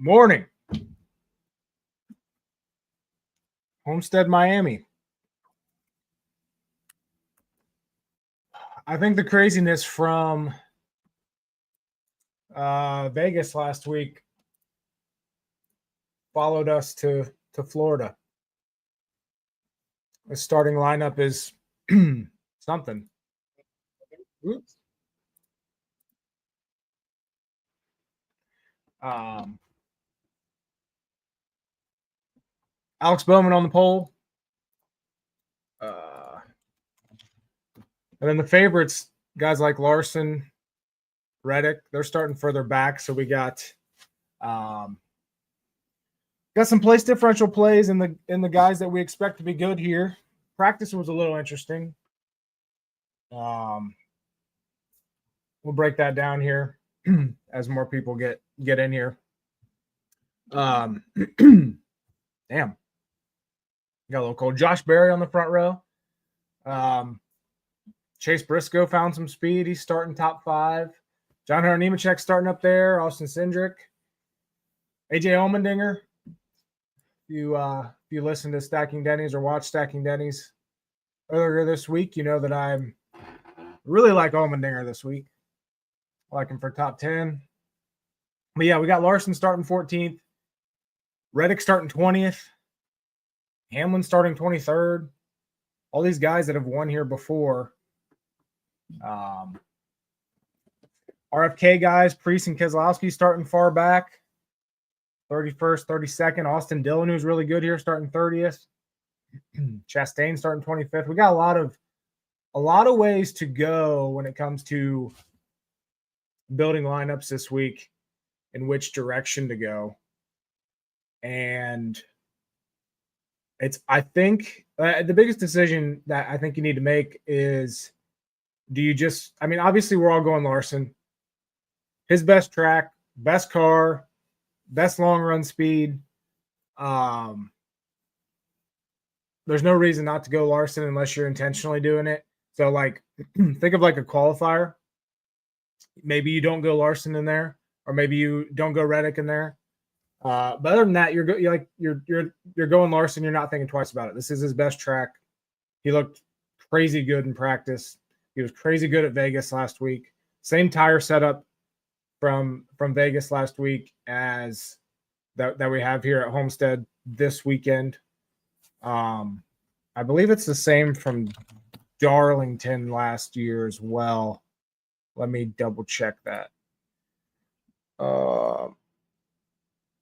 Morning. Homestead, Miami. I think the craziness from Vegas last week followed us to Florida. The starting lineup is something. Oops. Alex Bowman on the pole. And then the favorites, guys like Larson, Reddick, they're starting further back. So we got some place differential plays in the guys that we expect to be good here. Practice was a little interesting. We'll break that down here as more people get in here. Damn. Got a little cold. Josh Berry on the front row. Chase Briscoe found some speed. He's starting top 5. John Hunter Nemechek starting up there. Austin Cindric. AJ Allmendinger. If you listen to Stacking Denny's or watch Stacking Denny's earlier this week, you know that I'm really like Allmendinger this week. I like him for top 10. But yeah, we got Larson starting 14th. Reddick starting 20th. Hamlin starting 23rd. All these guys that have won here before. RFK guys, Priest and Keselowski starting far back. 31st, 32nd. Austin Dillon, who's really good here, starting 30th. Chastain starting 25th. We got a lot of ways to go when it comes to building lineups this week in which direction to go. And I think the biggest decision that I think you need to make is, obviously we're all going Larson. His best track, best car, best long run speed. There's no reason not to go Larson unless you're intentionally doing it. So think of like a qualifier. Maybe you don't go Larson in there, or maybe you don't go Reddick in there. But other than that, you're going Larson. You're not thinking twice about it. This is his best track. He looked crazy good in practice. He was crazy good at Vegas last week. Same tire setup from Vegas last week as that we have here at Homestead this weekend. I believe it's the same from Darlington last year as well. Let me double check that.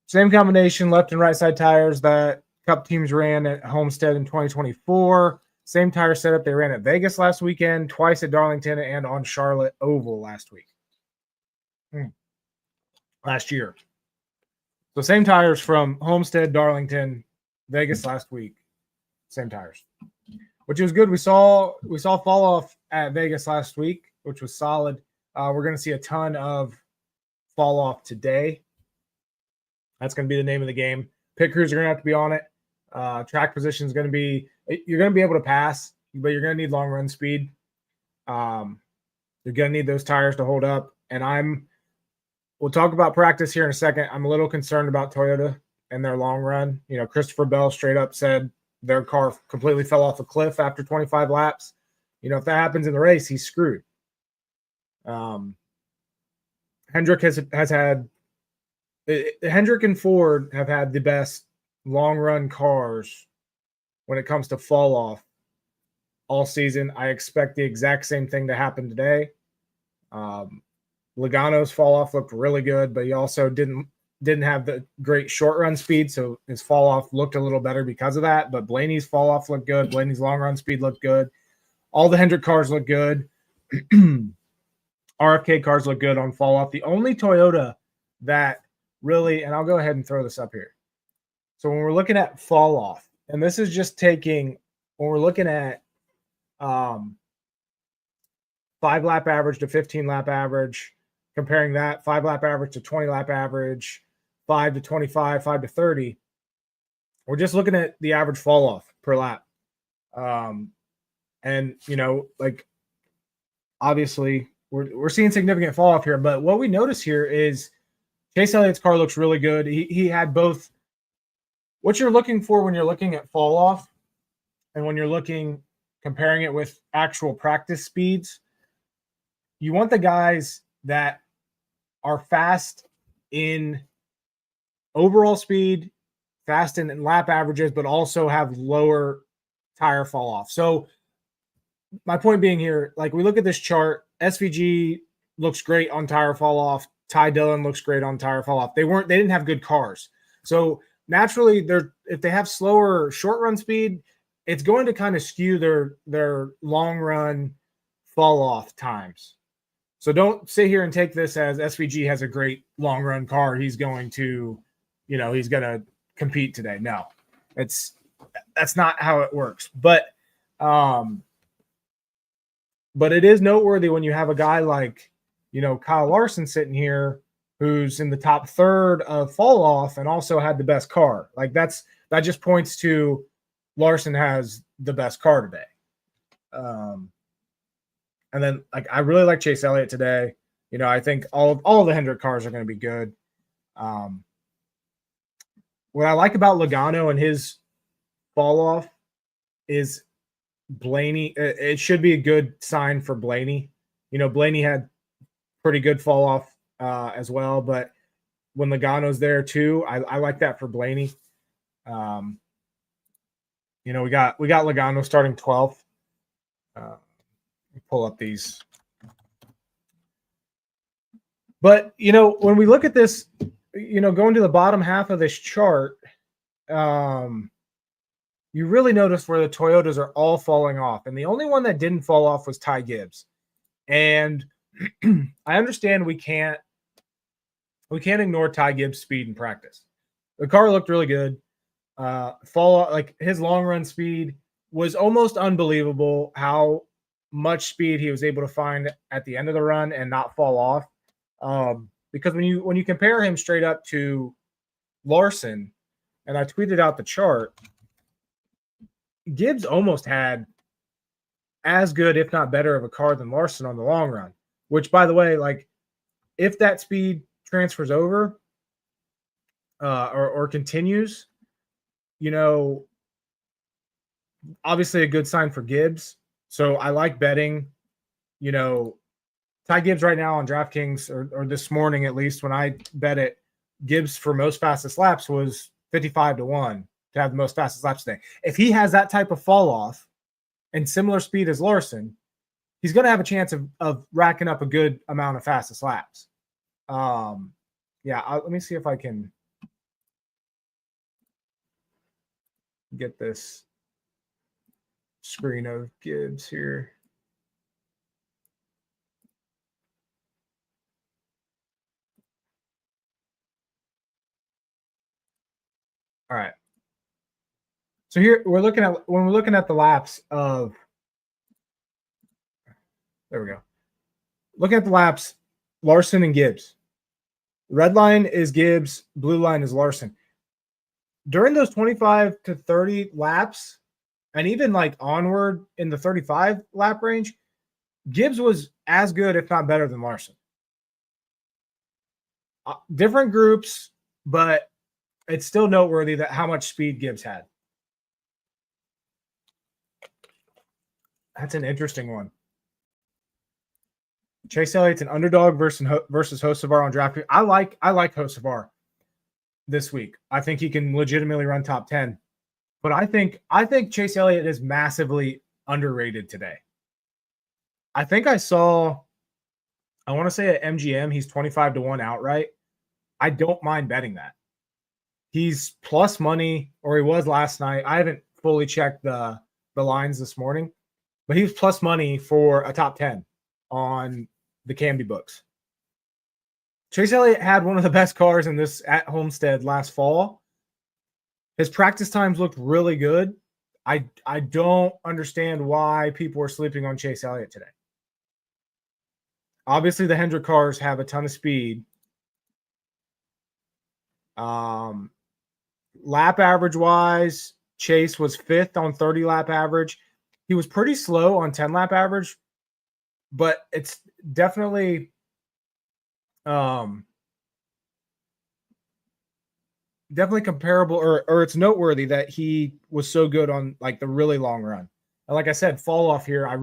Same combination, left and right side tires that Cup teams ran at Homestead in 2024. Same tire setup they ran at Vegas last weekend, twice at Darlington, and on Charlotte Oval last week. Last year. So same tires from Homestead, Darlington, Vegas last week. Same tires. Which was good. We saw fall off at Vegas last week, which was solid. We're going to see a ton of fall off today. That's going to be the name of the game. Pit crews are going to have to be on it. Track position is going to be – you're going to be able to pass, but you're going to need long run speed. You're going to need those tires to hold up. And we'll talk about practice here in a second. I'm a little concerned about Toyota and their long run. Christopher Bell straight up said their car completely fell off a cliff after 25 laps. If that happens in the race, he's screwed. Hendrick has had – Hendrick and Ford have had the best long run cars when it comes to fall off all season. I expect the exact same thing to happen today. Logano's fall off looked really good, but he also didn't have the great short run speed, so his fall off looked a little better because of that. But Blaney's fall off looked good. Blaney's long run speed looked good. All the Hendrick cars look good. RFK cars look good on fall off. The only Toyota that really, and I'll go ahead and throw this up here. So when we're looking at fall off, and this is just when we're looking at 5-lap average to 15-lap average, comparing that 5-lap average to 20-lap average, 5 to 25, 5 to 30, we're just looking at the average fall off per lap. And, obviously we're seeing significant fall off here, but what we notice here is Chase Elliott's car looks really good. He had both. What you're looking for when you're looking at fall off and when you're comparing it with actual practice speeds, you want the guys that are fast in overall speed, fast in lap averages, but also have lower tire fall off. So my point being here, like we look at this chart, SVG looks great on tire fall off. Ty Dillon looks great on tire fall off. They didn't have good cars. So naturally, if they have slower short run speed, it's going to kind of skew their long run fall off times. So don't sit here and take this as SVG has a great long run car. He's going to, he's going to compete today. No, that's not how it works. But it is noteworthy when you have a guy like, Kyle Larson sitting here who's in the top third of fall off and also had the best car. Like that just points to Larson has the best car today. And then I really like Chase Elliott today. I think all the Hendrick cars are going to be good. What I like about Logano and his fall off is Blaney. It should be a good sign for Blaney. Blaney had pretty good fall off as well, but when Logano's there too, I like that for Blaney. We got Logano starting 12th. Pull up these. But, when we look at this, going to the bottom half of this chart, you really notice where the Toyotas are all falling off. And the only one that didn't fall off was Ty Gibbs. And I understand we can't ignore Ty Gibbs' speed in practice. The car looked really good. His long run speed was almost unbelievable how much speed he was able to find at the end of the run and not fall off. Because when you compare him straight up to Larson, and I tweeted out the chart, Gibbs almost had as good, if not better, of a car than Larson on the long run. Which, by the way, if that speed transfers over or continues, obviously a good sign for Gibbs. So I like betting, Ty Gibbs right now on DraftKings, or this morning at least when I bet it, Gibbs for most fastest laps was 55-1 to have the most fastest laps today. If he has that type of fall off and similar speed as Larson, he's going to have a chance of racking up a good amount of fastest laps. Let me see if I can get this screen of Gibbs here. All right. So here when we're looking at the laps of, there we go. Looking at the laps, Larson and Gibbs. Red line is Gibbs, blue line is Larson. During those 25 to 30 laps, and even onward in the 35 lap range, Gibbs was as good, if not better, than Larson. Different groups, but it's still noteworthy that how much speed Gibbs had. That's an interesting one. Chase Elliott's an underdog versus Hocevar on DraftKings. I like Hocevar this week. I think he can legitimately run top 10. But I think Chase Elliott is massively underrated today. I think I want to say at MGM, he's 25-1 outright. I don't mind betting that. He's plus money, or he was last night. I haven't fully checked the lines this morning, but he was plus money for a top 10 on the Canby books. Chase Elliott had one of the best cars in this at Homestead last fall. His practice times looked really good. I don't understand why people are sleeping on Chase Elliott today. Obviously, the Hendrick cars have a ton of speed. Lap average wise, Chase was 5th on 30 lap average. He was pretty slow on 10 lap average, but it's definitely definitely comparable, or it's noteworthy that he was so good on like the really long run. And like I said, fall off here, I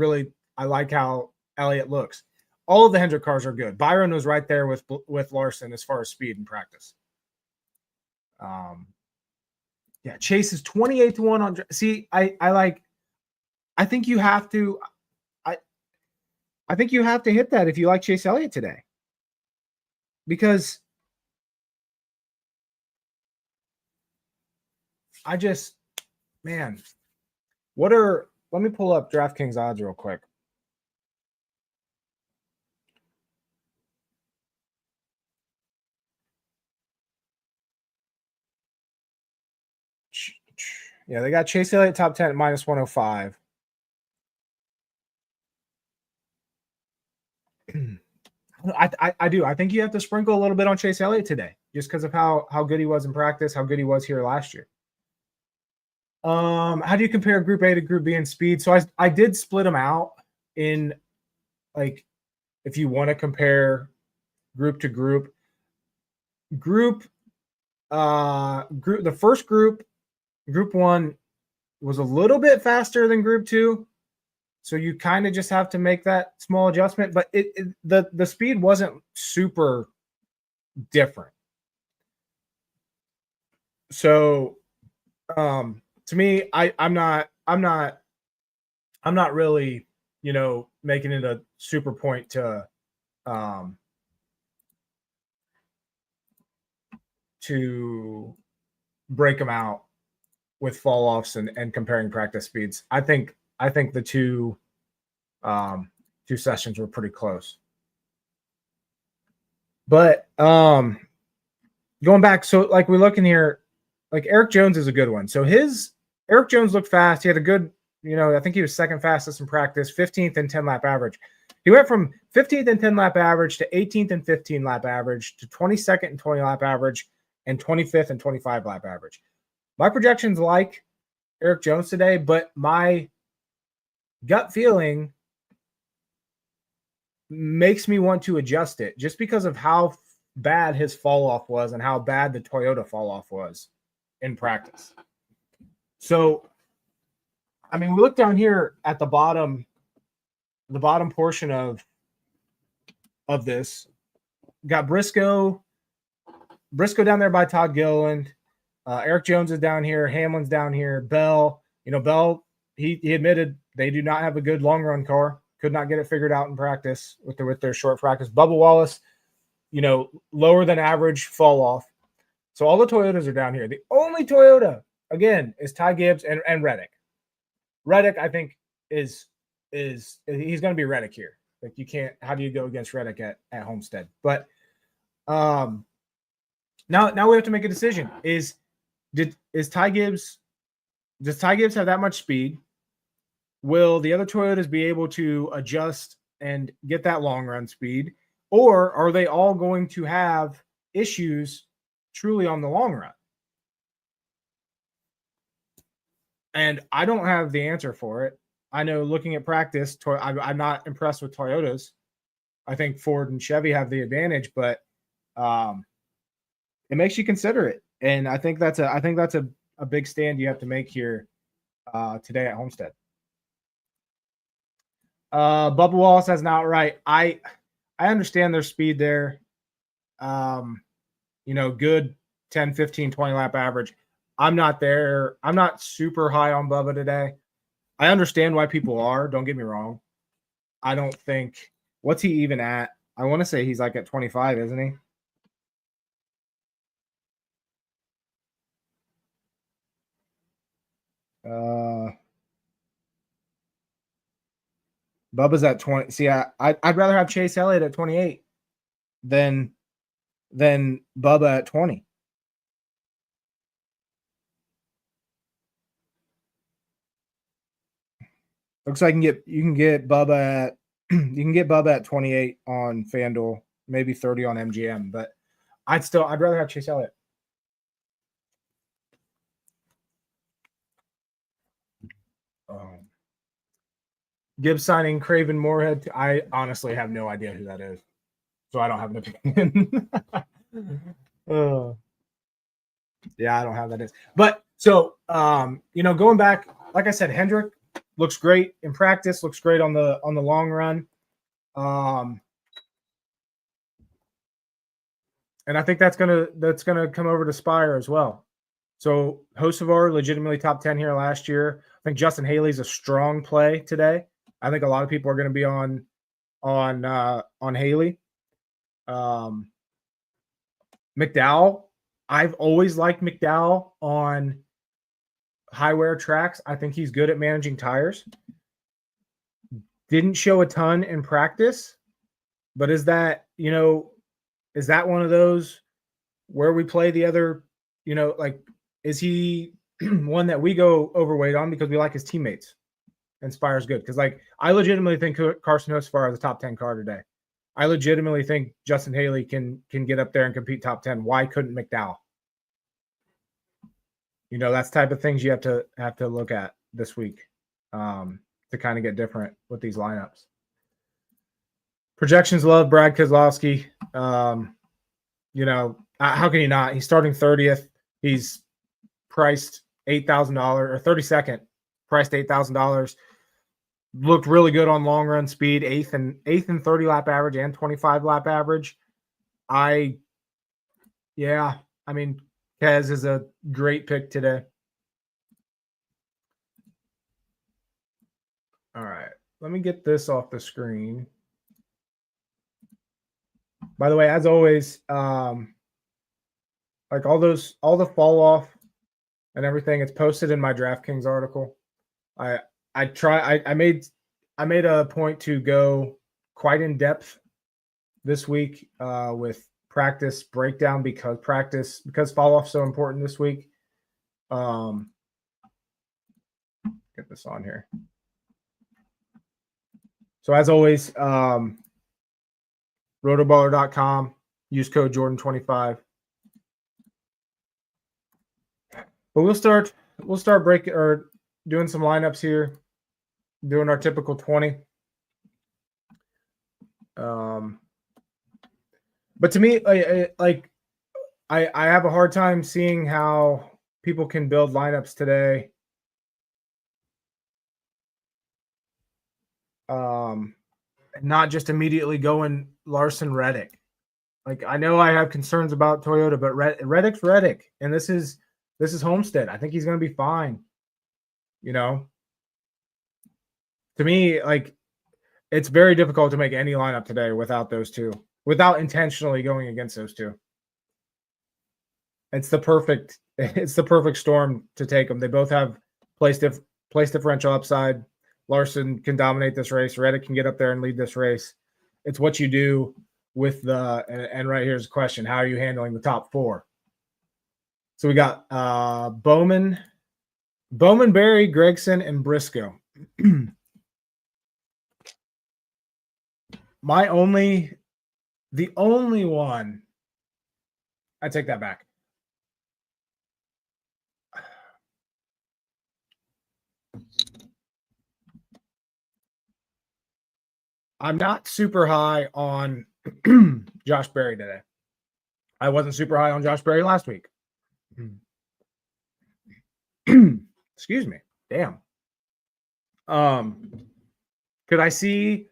like how Elliott looks. All of the Hendrick cars are good. Byron was right there with Larson as far as speed and practice. Yeah, Chase is 28 to 1 on. See, I think you have to. I think you have to hit that if you like Chase Elliott today, because I just, man, let me pull up DraftKings odds real quick. Yeah, they got Chase Elliott top 10 at minus 105. I do. I think you have to sprinkle a little bit on Chase Elliott today, just because of how good he was in practice, how good he was here last year. How do you compare Group A to Group B in speed? So I did split them out in, like, if you want to compare group to group. The first group, Group 1, was a little bit faster than Group 2. So you kind of just have to make that small adjustment, but the speed wasn't super different. So to me, I'm not really, making it a super point to break them out with fall offs and comparing practice speeds. I think the two sessions were pretty close. But going back, so like we're looking here, like Eric Jones is a good one. So Eric Jones looked fast. He had a good, I think he was second fastest in practice, 15th and 10 lap average. He went from 15th and 10 lap average to 18th and 15 lap average to 22nd and 20 lap average and 25th and 25 lap average. My projections like Eric Jones today, but my gut feeling makes me want to adjust it just because of how bad his fall off was and how bad the Toyota fall off was in practice. So, I mean, we look down here at the bottom portion of this. Got Briscoe down there by Todd Gilliland. Eric Jones is down here. Hamlin's down here. Bell, Bell, he admitted they do not have a good long run car. Could not get it figured out in practice with their short practice. Bubba Wallace, lower than average fall off. So all the Toyotas are down here. The only Toyota, again, is Ty Gibbs and Reddick. Reddick, I think, is he's going to be Reddick here. Like, you can't. How do you go against Reddick at Homestead? But now we have to make a decision. Does Ty Gibbs have that much speed? Will the other Toyotas be able to adjust and get that long run speed? Or are they all going to have issues truly on the long run? And I don't have the answer for it. I know looking at practice, I'm not impressed with Toyotas. I think Ford and Chevy have the advantage, but it makes you consider it. And I think that's a big stand you have to make here today at Homestead. Bubba Wallace has an outright. I understand their speed there. Good 10, 15, 20 lap average. I'm not there. I'm not super high on Bubba today. I understand why people are. Don't get me wrong. I don't think – what's he even at? I want to say he's like at 25, isn't he? Bubba's at 20. See, I'd rather have Chase Elliott at 28 than Bubba at 20. Looks like you can get Bubba at 28 on FanDuel, maybe 30 on MGM, but I'd rather have Chase Elliott. Gibbs signing Craven Moorhead. I honestly have no idea who that is, so I don't have an opinion. Yeah, I don't have that. But so, going back, like I said, Hendrick looks great in practice, looks great on the long run. And I think that's gonna come over to Spire as well. So Hocevar legitimately top 10 here last year. I think Justin Haley's a strong play today. I think a lot of people are going to be on Haley. McDowell, I've always liked McDowell on high wear tracks. I think he's good at managing tires. Didn't show a ton in practice, but is that one of those where we play the other, is he one that we go overweight on because we like his teammates? Inspires good because I legitimately think Carson Hocevar is a top 10 car today. I legitimately think Justin Haley can get up there and compete top 10. Why couldn't McDowell? That's the type of things you have to look at this week to kind of get different with these lineups. Projections love Brad Keselowski. How can you not? He's starting 30th. He's priced $8,000 or 32nd, priced $8,000. Looked really good on long run speed, eighth and 30 lap average and 25 lap average. Kez is a great pick today. All right, let me get this off the screen. By the way, as always, all the fall off and everything, it's posted in my DraftKings article. I made a point to go quite in depth this week with practice breakdown because fall off so important this week. Get this on here. So as always, rotoballer.com, use code Jordan25. But we'll start breaking or doing some lineups here, doing our typical 20. But to me, I have a hard time seeing how people can build lineups today. Not just immediately going Larson Reddick. I know I have concerns about Toyota, but Reddick's Reddick, and this is Homestead. I think he's going to be fine. To me, it's very difficult to make any lineup today without those two, without intentionally going against those two. It's the perfect storm to take them. They both have place differential upside. Larson can dominate this race. Reddick can get up there and lead this race. It's what you do with and right here's the question: how are you handling the top four? So we got Bowman, Berry, Gregson, and Briscoe. The only one, I take that back. I'm not super high on Josh Berry today. I wasn't super high on Josh Berry last week. Excuse me. Damn. Could I see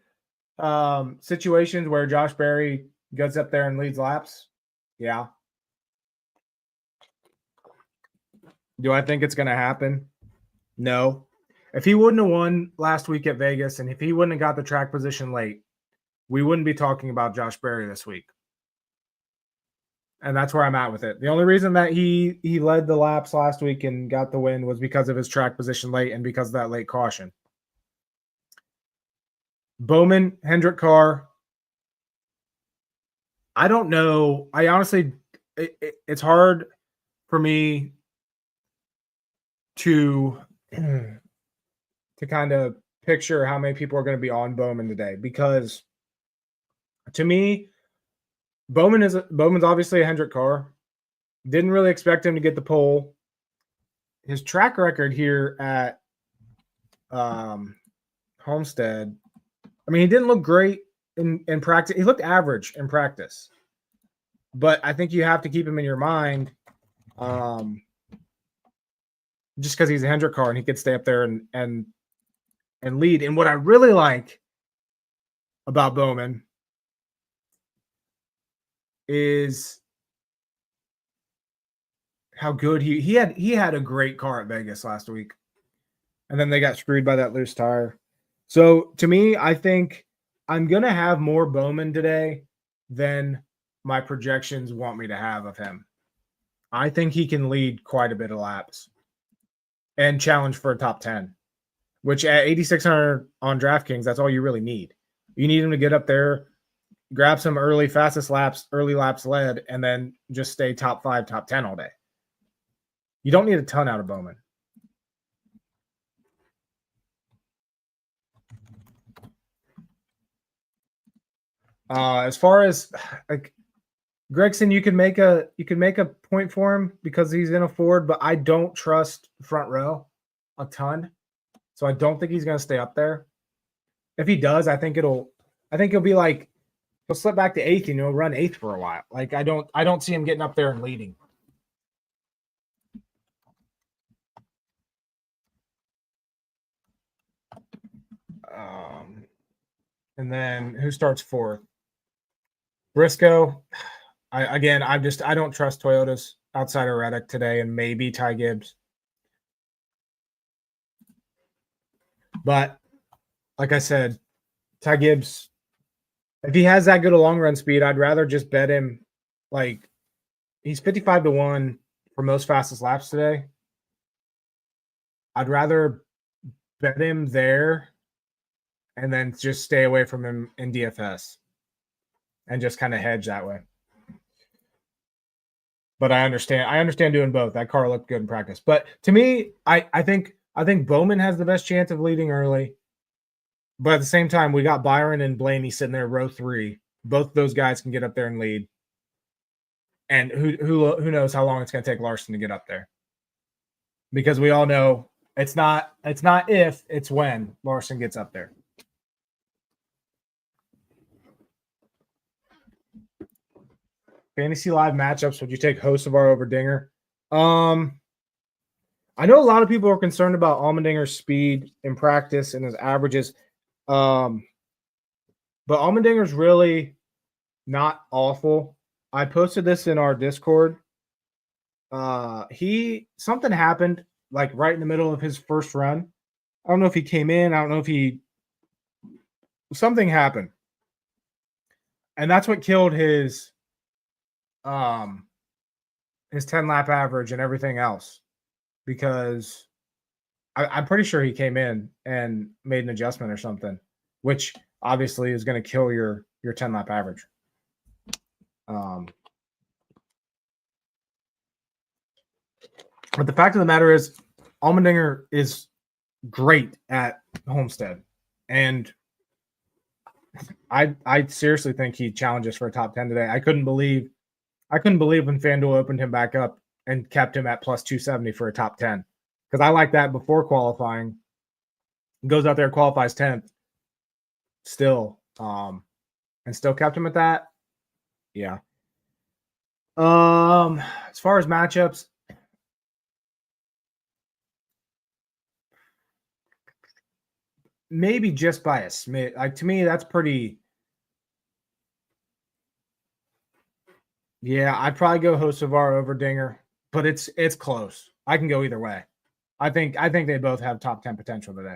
situations where Josh Berry gets up there and leads laps? Yeah. Do I think it's going to happen? No. If he wouldn't have won last week at Vegas, and if he wouldn't have got the track position late, we wouldn't be talking about Josh Berry this week. And that's where I'm at with it. The only reason that he led the laps last week and got the win was because of his track position late and because of that late caution. Bowman, Hendrick car. I don't know. I honestly, it's hard for me to kind of picture how many people are going to be on Bowman today, because to me, Bowman's obviously a Hendrick car. Didn't really expect him to get the pole. His track record here at Homestead, I mean, he didn't look great in practice. He looked average in practice. But I think you have to keep him in your mind Just because he's a Hendrick car and he could stay up there and lead. And what I really like about Bowman is how good he had a great car at Vegas last week. And then they got screwed by that loose tire. So to me, I think I'm going to have more Bowman today than my projections want me to have of him. I think he can lead quite a bit of laps and challenge for a top 10, which at 8,600 on DraftKings, that's all you really need. You need him to get up there, grab some early laps led, and then just stay top 5, top 10 all day. You don't need a ton out of Bowman. As far as like Gregson, you can make a point for him because he's in a Ford, but I don't trust front row a ton, so I don't think he's going to stay up there. If he does, I think he'll be like he'll slip back to 8th and he'll run 8th for a while. Like I don't see him getting up there and leading. And then who starts 4th? Briscoe. I don't trust Toyotas outside of Reddick today and maybe Ty Gibbs. But like I said, Ty Gibbs, if he has that good a long run speed, I'd rather just bet him. Like he's 55-1 for most fastest laps today. I'd rather bet him there and then just stay away from him in DFS and just kind of hedge that way. But I understand doing both. That car looked good in practice. But to me, I think Bowman has the best chance of leading early. But at the same time, we got Byron and Blaney sitting there row 3. Both those guys can get up there and lead. And who knows how long it's going to take Larson to get up there. Because we all know it's not if, it's when Larson gets up there. Fantasy Live matchups, would you take Hocevar over Dinger? I know a lot of people are concerned about Allmendinger's speed in practice and his averages. But Allmendinger's really not awful. I posted this in our Discord. Something happened like right in the middle of his first run. I don't know if he came in. I don't know if something happened. And that's what killed his 10 lap average and everything else, because I'm pretty sure he came in and made an adjustment or something, which obviously is going to kill your 10 lap average. But the fact of the matter is, Allmendinger is great at Homestead, and I seriously think he challenges for a top 10 today. I couldn't believe when FanDuel opened him back up and kept him at plus 270 for a top 10, because I like that before qualifying. Goes out there, qualifies 10th, still, and still kept him at that. Yeah. As far as matchups, maybe just by a smidge. Like, to me, that's pretty. Yeah, I'd probably go Hocevar over Dinger, but it's close. I can go either way. I think they both have top 10 potential today.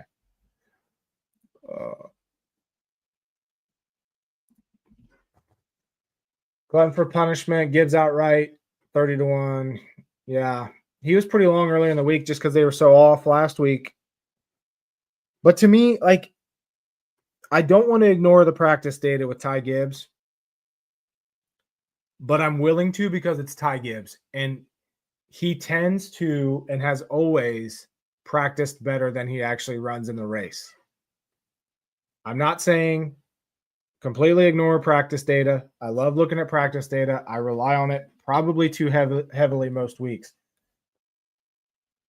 Glutton for punishment, Gibbs outright, 30-1. Yeah, he was pretty long early in the week just because they were so off last week. But to me, like, I don't want to ignore the practice data with Ty Gibbs, but I'm willing to because it's Ty Gibbs, and he tends to and has always practiced better than he actually runs in the race. I'm not saying completely ignore practice data. I love looking at practice data. I rely on it probably too heavily most weeks.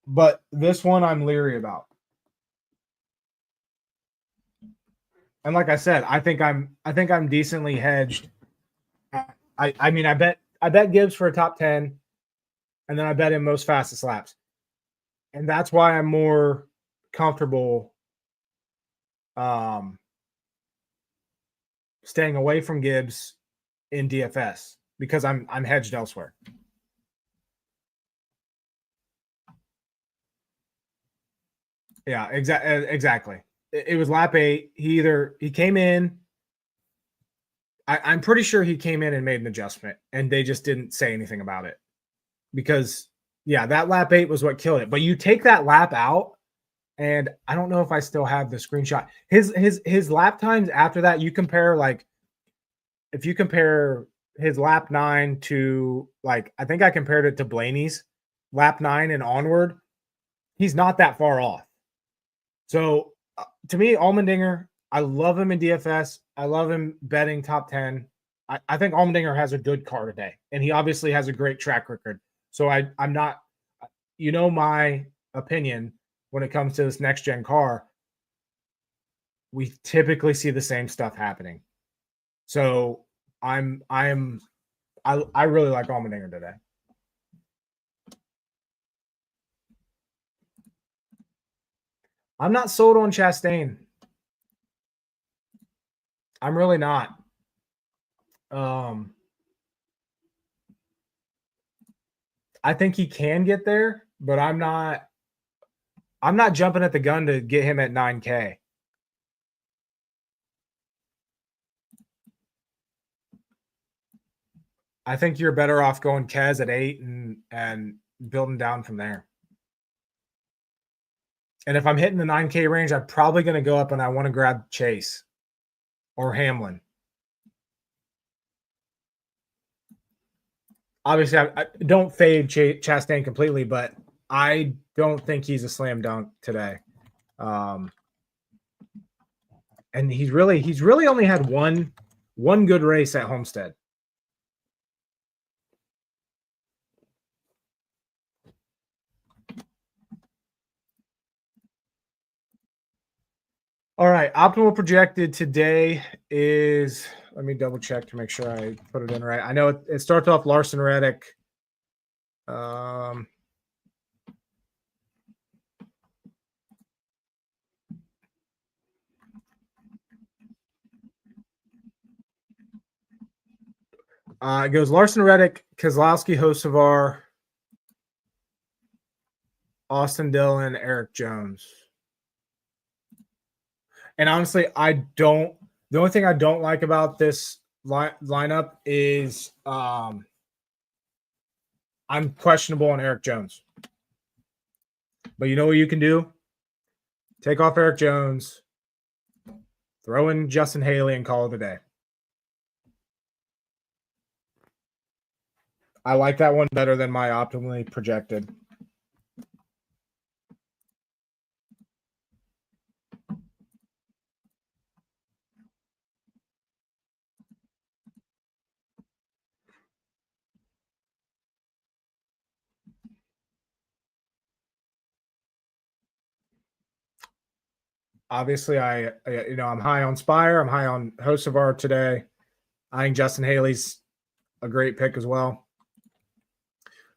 But this one I'm leery about. And like I said, I think I'm decently hedged. I bet Gibbs for a top 10. and then I bet him most fastest laps. And that's why I'm more comfortable staying away from Gibbs in DFS because I'm hedged elsewhere. Yeah, exactly. It was lap 8. He came in. I'm pretty sure he came in and made an adjustment, and they just didn't say anything about it because, yeah, that lap 8 was what killed it. But you take that lap out, and I don't know if I still have the screenshot. His lap times after that, you compare, like, if you compare his lap 9 to, like, I think I compared it to Blaney's lap 9 and onward, he's not that far off. So to me, Allmendinger, I love him in DFS. I love him betting top 10. I think Allmendinger has a good car today, and he obviously has a great track record. So I'm not, my opinion when it comes to this next gen car. We typically see the same stuff happening. So I really like Allmendinger today. I'm not sold on Chastain. I'm really not. I think he can get there, but I'm not jumping at the gun to get him at 9K. I think you're better off going Kez at 8 and building down from there. And if I'm hitting the 9K range, I'm probably going to go up and I want to grab Chase or Hamlin. Obviously, I don't fade Chastain completely, but I don't think he's a slam dunk today. And he's really only had one good race at Homestead. All right, optimal projected today is, let me double check to make sure I put it in right. I know it starts off Larson Reddick. It goes Larson Reddick, Keselowski, Hocevar, Austin Dillon, Eric Jones. And honestly, the only thing I don't like about this lineup is I'm questionable on Eric Jones. But you know what you can do? Take off Eric Jones, throw in Justin Haley, and call it a day. I like that one better than my optimally projected. Obviously, I'm high on Spire. I'm high on Hocevar today. I think Justin Haley's a great pick as well.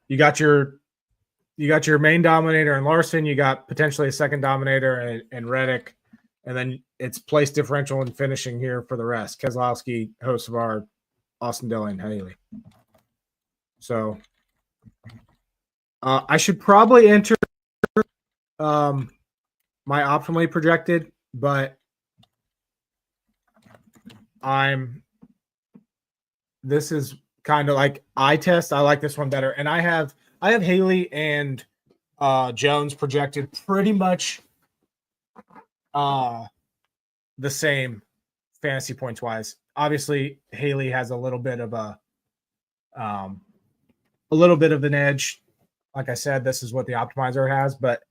You got your main dominator in Larson. You got potentially a second dominator in Reddick, and then it's place differential and finishing here for the rest: Keselowski, Hocevar, Austin Dillon, Haley. So I should probably enter my optimally projected, but this is kind of like eye test. I like this one better. And I have Haley and Jones projected pretty much the same fantasy points wise. Obviously, Haley has a little bit of an edge. Like I said, this is what the optimizer has, but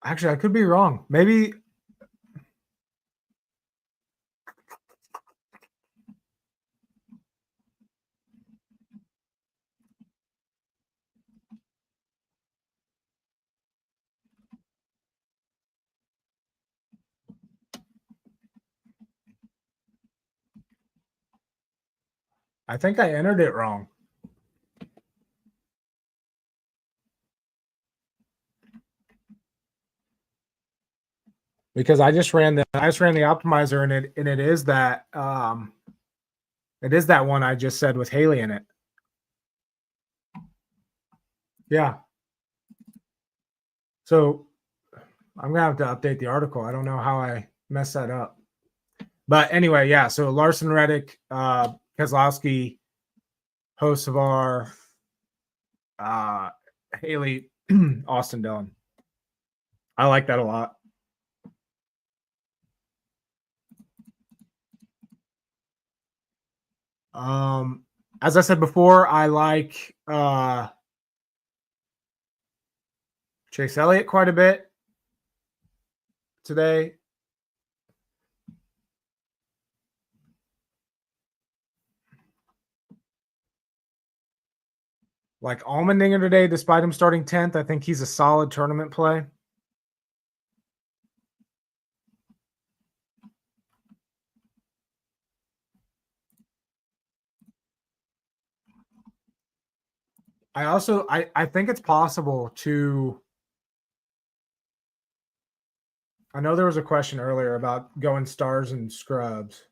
actually, I could be wrong. Maybe I think I entered it wrong. Because I just ran the optimizer and it is that one I just said with Haley in it. Yeah. So I'm gonna have to update the article. I don't know how I messed that up. But anyway, yeah. So Larson Reddick, Keselowski, Hocevar, Haley, Austin Dillon. I like that a lot. As I said before, I like Chase Elliott quite a bit today. Like Allmendinger today, despite him starting 10th, I think he's a solid tournament play. I think it's possible to. I know there was a question earlier about going stars and scrubs.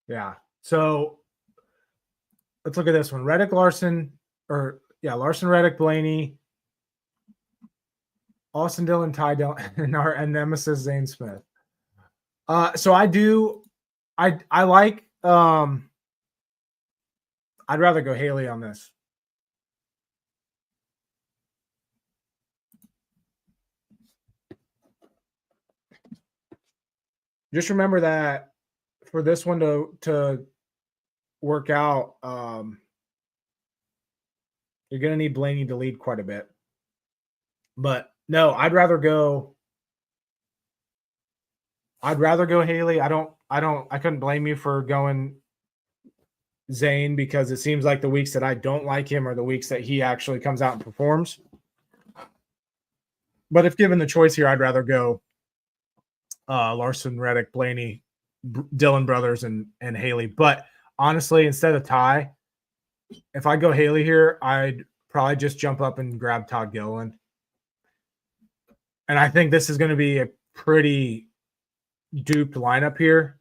Yeah. So let's look at this one. Larson, Reddick, Blaney, Austin Dillon, Ty Dillon, and our nemesis Zane Smith. So I like I'd rather go Haley on this. Just remember that for this one to work out, you're going to need Blaney to lead quite a bit. But no, I'd rather go Haley. I couldn't blame you for going Zane because it seems like the weeks that I don't like him are the weeks that he actually comes out and performs. But if given the choice here, I'd rather go Larson, Reddick, Blaney, Dillon brothers, and Haley. But honestly, instead of Ty, if I go Haley here, I'd probably just jump up and grab Todd Gilliland. And I think this is going to be a pretty duped lineup here.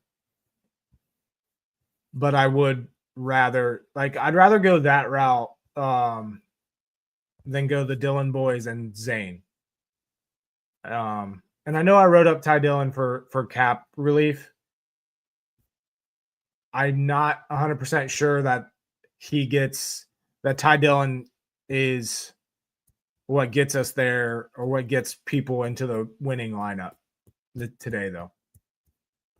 But I would rather I'd rather go that route than go the Dillon boys and Zane. And I know I wrote up Ty Dillon for cap relief. I'm not 100% sure that Ty Dillon is what gets us there or what gets people into the winning lineup today, though,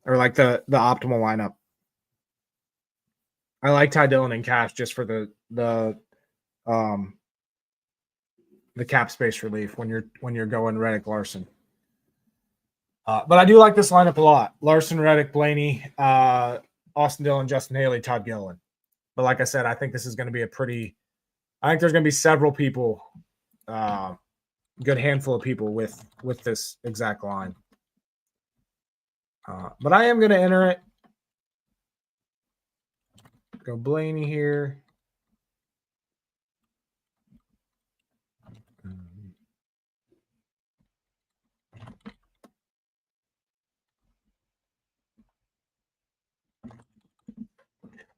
or like the optimal lineup. I like Ty Dillon in cash just for the cap space relief when you're going Reddick Larson. But I do like this lineup a lot. Larson, Reddick, Blaney, Austin Dillon, Justin Haley, Todd Gilliland. But like I said, I think this is going to be I think there's going to be several people, good handful of people with this exact line. But I am going to enter it. Go Blaney here.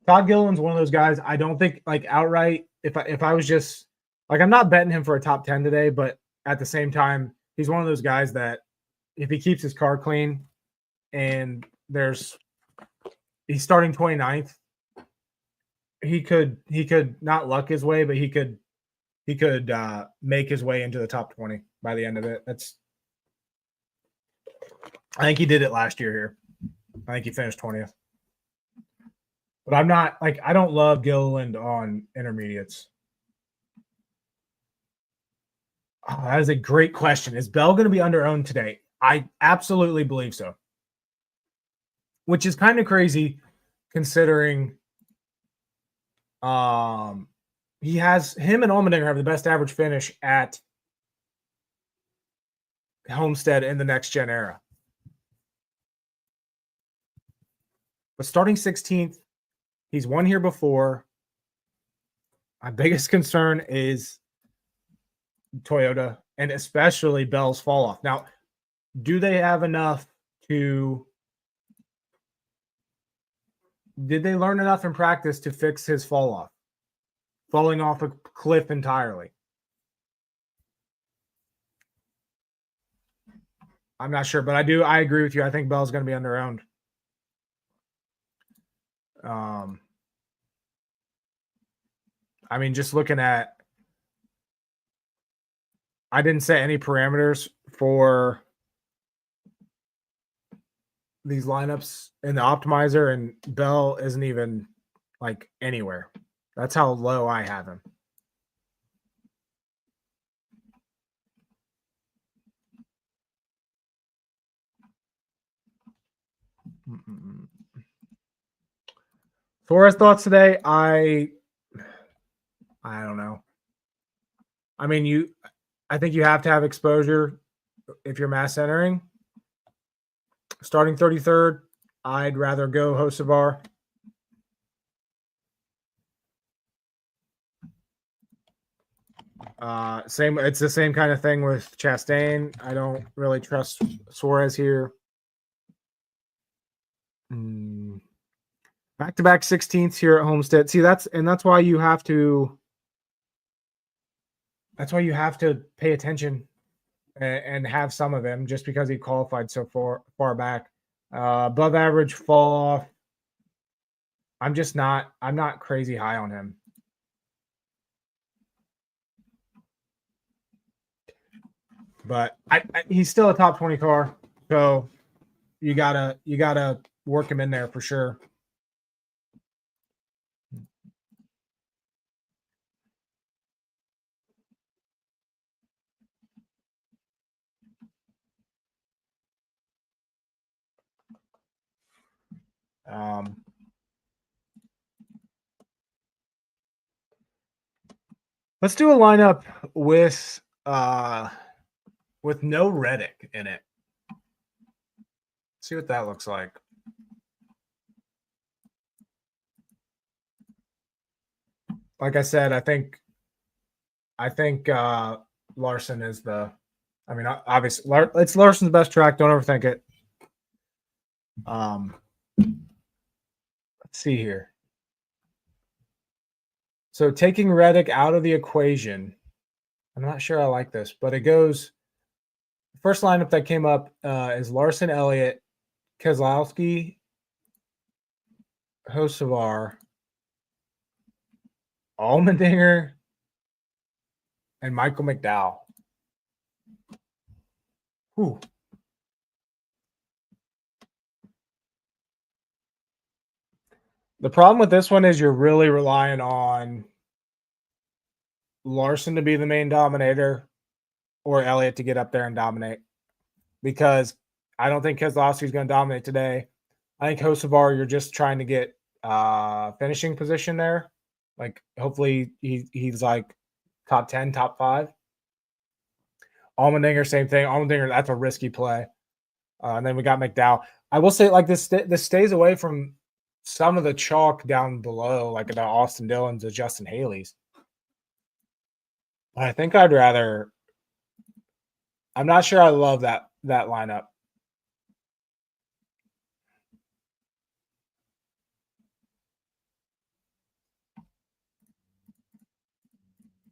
Todd Gilliland's one of those guys. I don't think outright. If I was just I'm not betting him for a top 10 today, but at the same time, he's one of those guys that if he keeps his car clean and he's starting 29th, he could not luck his way, but he could make his way into the top 20 by the end of it. I think he did it last year here. I think he finished 20th. But I'm not I don't love Gilliland on intermediates. Oh, that is a great question. Is Bell going to be under-owned today? I absolutely believe so. Which is kind of crazy considering him and Allmendinger have the best average finish at Homestead in the next gen era. But starting 16th, he's won here before. My biggest concern is Toyota and especially Bell's fall off. Now, do they have enough to? Did they learn enough in practice to fix his fall off? Falling off a cliff entirely. I'm not sure, but I agree with you. I think Bell's going to be underowned. I mean, just looking at, I didn't set any parameters for these lineups in the optimizer, and Bell isn't even like anywhere. That's how low I have him. Forrest thoughts today. I don't know. I mean, I think you have to have exposure if you're mass entering. Starting 33rd, I'd rather go Hocevar. It's the same kind of thing with Chastain. I don't really trust Suarez here. Back-to-back 16th here at Homestead. See, that's why you have to. That's why you have to pay attention and have some of him, just because he qualified so far back. Above average fall off. I'm not crazy high on him. But he's still a top 20 car, so you gotta work him in there for sure. Let's do a lineup with no Reddick in it. See what that looks like. Like I said, I think Larson is the. I mean, obviously, it's Larson's best track. Don't overthink it. Let's see here. So taking Reddick out of the equation, I'm not sure I like this, but it goes. First lineup that came up is Larson, Elliott, Keselowski, Hocevar, Allmendinger, and Michael McDowell. Whew. The problem with this one is you're really relying on Larson to be the main dominator or Elliott to get up there and dominate, because I don't think Keselowski's going to dominate today. I think Hocevar, you're just trying to get finishing position there. Like, hopefully he's like top 10, top 5. Allmendinger, same thing. Allmendinger, that's a risky play. And then we got McDowell. I will say, like, this stays away from some of the chalk down below, like the Austin Dillons, the Justin Haley's. I think I'd rather. I'm not sure I love that lineup.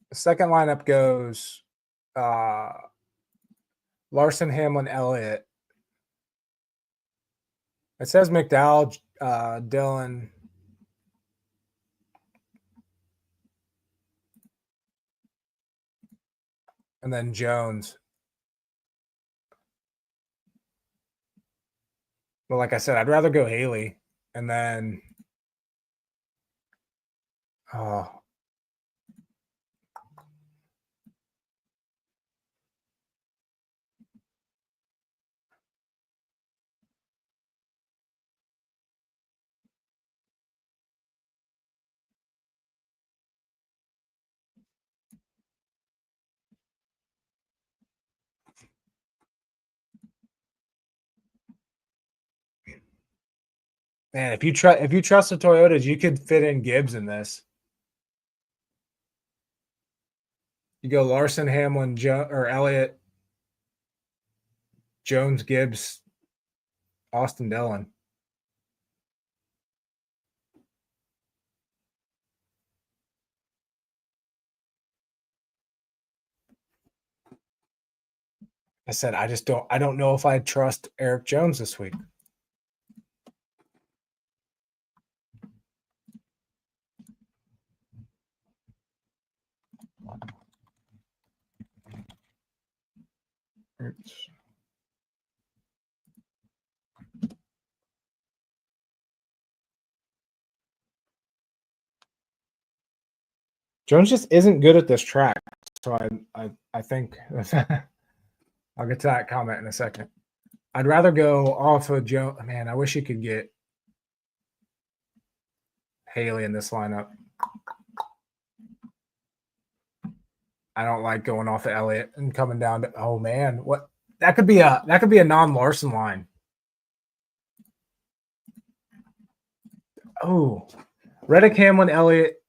The second lineup goes Larson, Hamlin, Elliott. It says McDowell, Dillon. And then Jones. Well, like I said, I'd rather go Haley. And then Man, if you trust the Toyotas, you could fit in Gibbs in this. You go Larson, Hamlin, or Elliott, Jones, Gibbs, Austin Dillon. I said I don't know if I trust Eric Jones this week. Jones just isn't good at this track. So I think I'll get to that comment in a second. I'd rather go off of Jones. Man, I wish you could get Haley in this lineup. I don't like going off of Elliott and coming down to, oh man, what that could be a non-Larson line. Oh, Reddick, Hamlin, Elliott,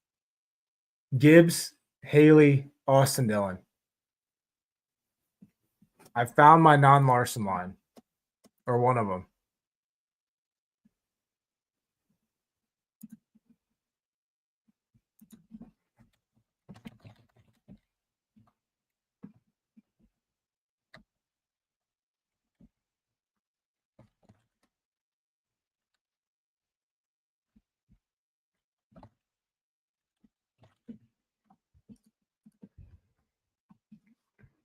Gibbs, Haley, Austin Dillon. I found my non-Larson line, or one of them.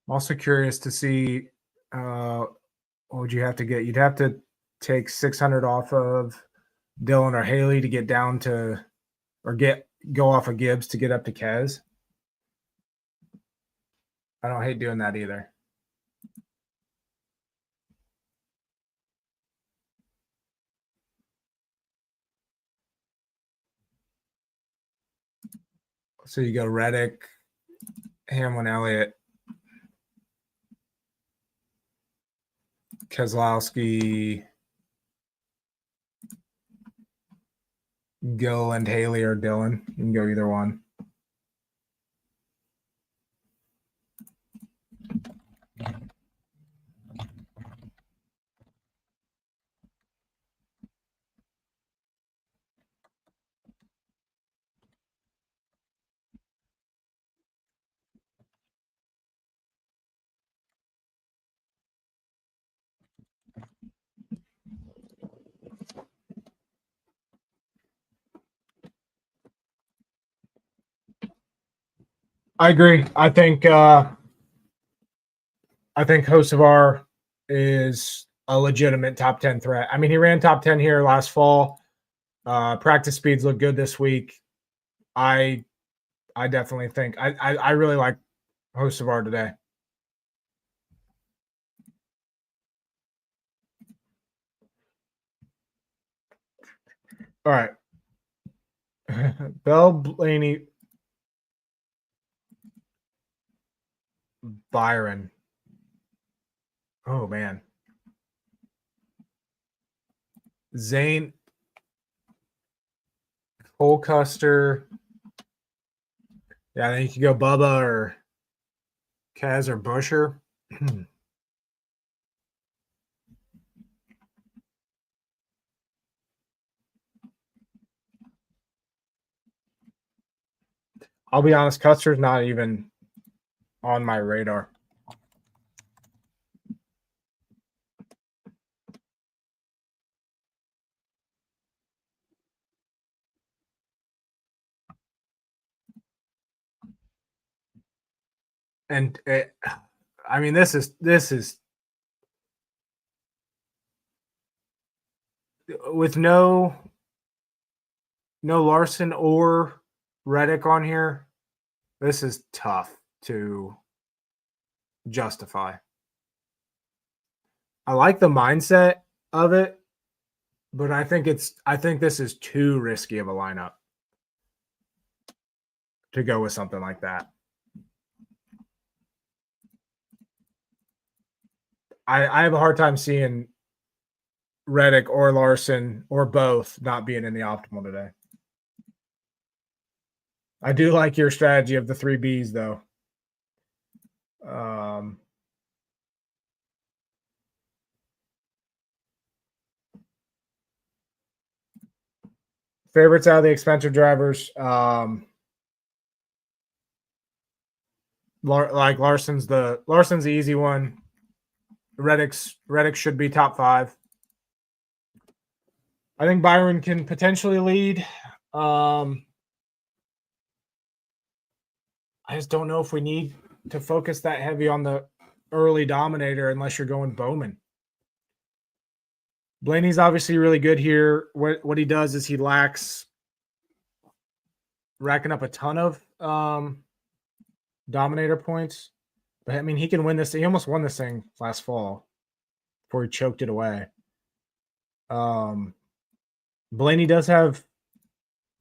I'm also curious to see what would you have to get? You'd have to take 600 off of Dillon or Haley to get down to, or go off of Gibbs to get up to Kez. I don't hate doing that either. So you go Reddick, Hamlin, Elliott, Keselowski, Gill and Haley or Dillon. You can go either one. I agree. I think Hocevar is a legitimate top 10 threat. I mean, he ran top 10 here last fall. Practice speeds look good this week. I definitely think I really like Hocevar today. All right. Bell, Blaney, Byron. Oh man. Zane, Colcuster. Yeah, then you could go Bubba or Kaz or Busher. I'll be honest, Custer's not even on my radar. And I mean, this is with no Larson or Reddick on here. This is tough to justify. I like the mindset of it, but I think this is too risky of a lineup to go with something like that. I have a hard time seeing Reddick or Larson or both not being in the optimal today. I do like your strategy of the 3 Bs though. Favorites out of the expensive drivers. Like Larson's the easy one. Reddick should be top 5. I think Byron can potentially lead. I just don't know if we need to focus that heavy on the early dominator unless you're going Bowman. Blaney's obviously really good here. What he does is he lacks racking up a ton of dominator points. But I mean, he can win this. He almost won this thing last fall before he choked it away. Blaney does have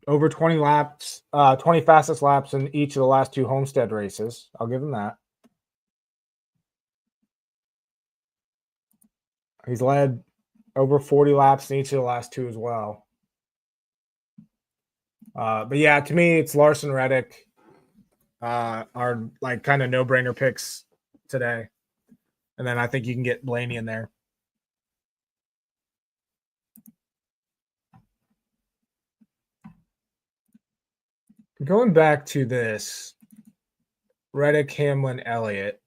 over 20 laps, 20 fastest laps in each of the last 2 Homestead races. I'll give him that. He's led over 40 laps in each of the last 2 as well. But yeah, to me, it's Larson, Reddick are like kind of no-brainer picks today. And then I think you can get Blaney in there. Going back to this, Reddick, Hamlin, Elliott.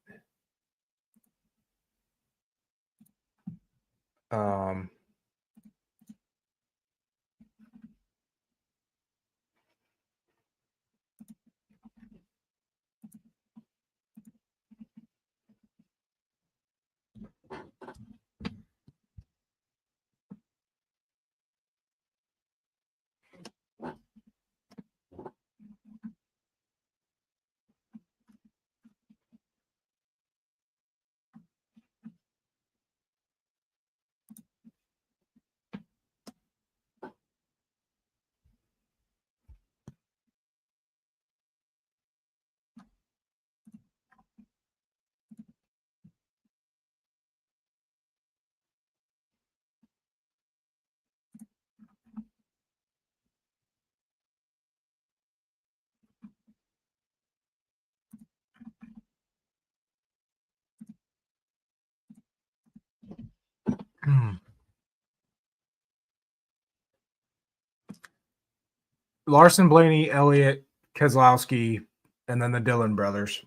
Larson, Blaney, Elliott, Keselowski, and then the Dillon brothers.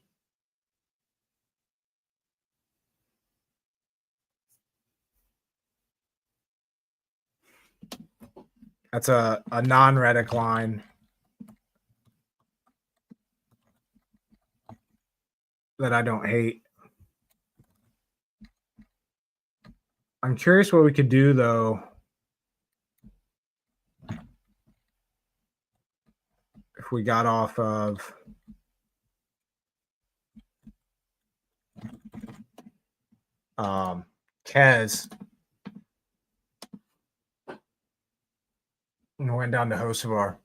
That's a non-Reddick line that I don't hate. I'm curious what we could do, though, if we got off of Kez and went down to Hocevar.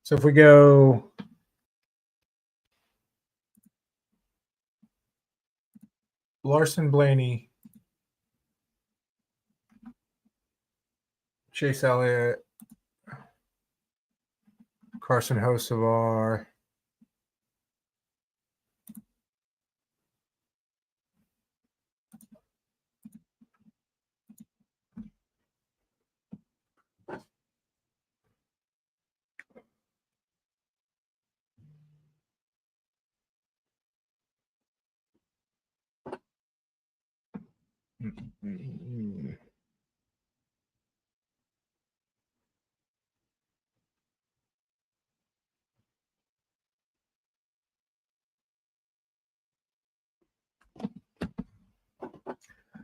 So if we go Larson, Blaney, Chase Elliott, Carson Hocevar,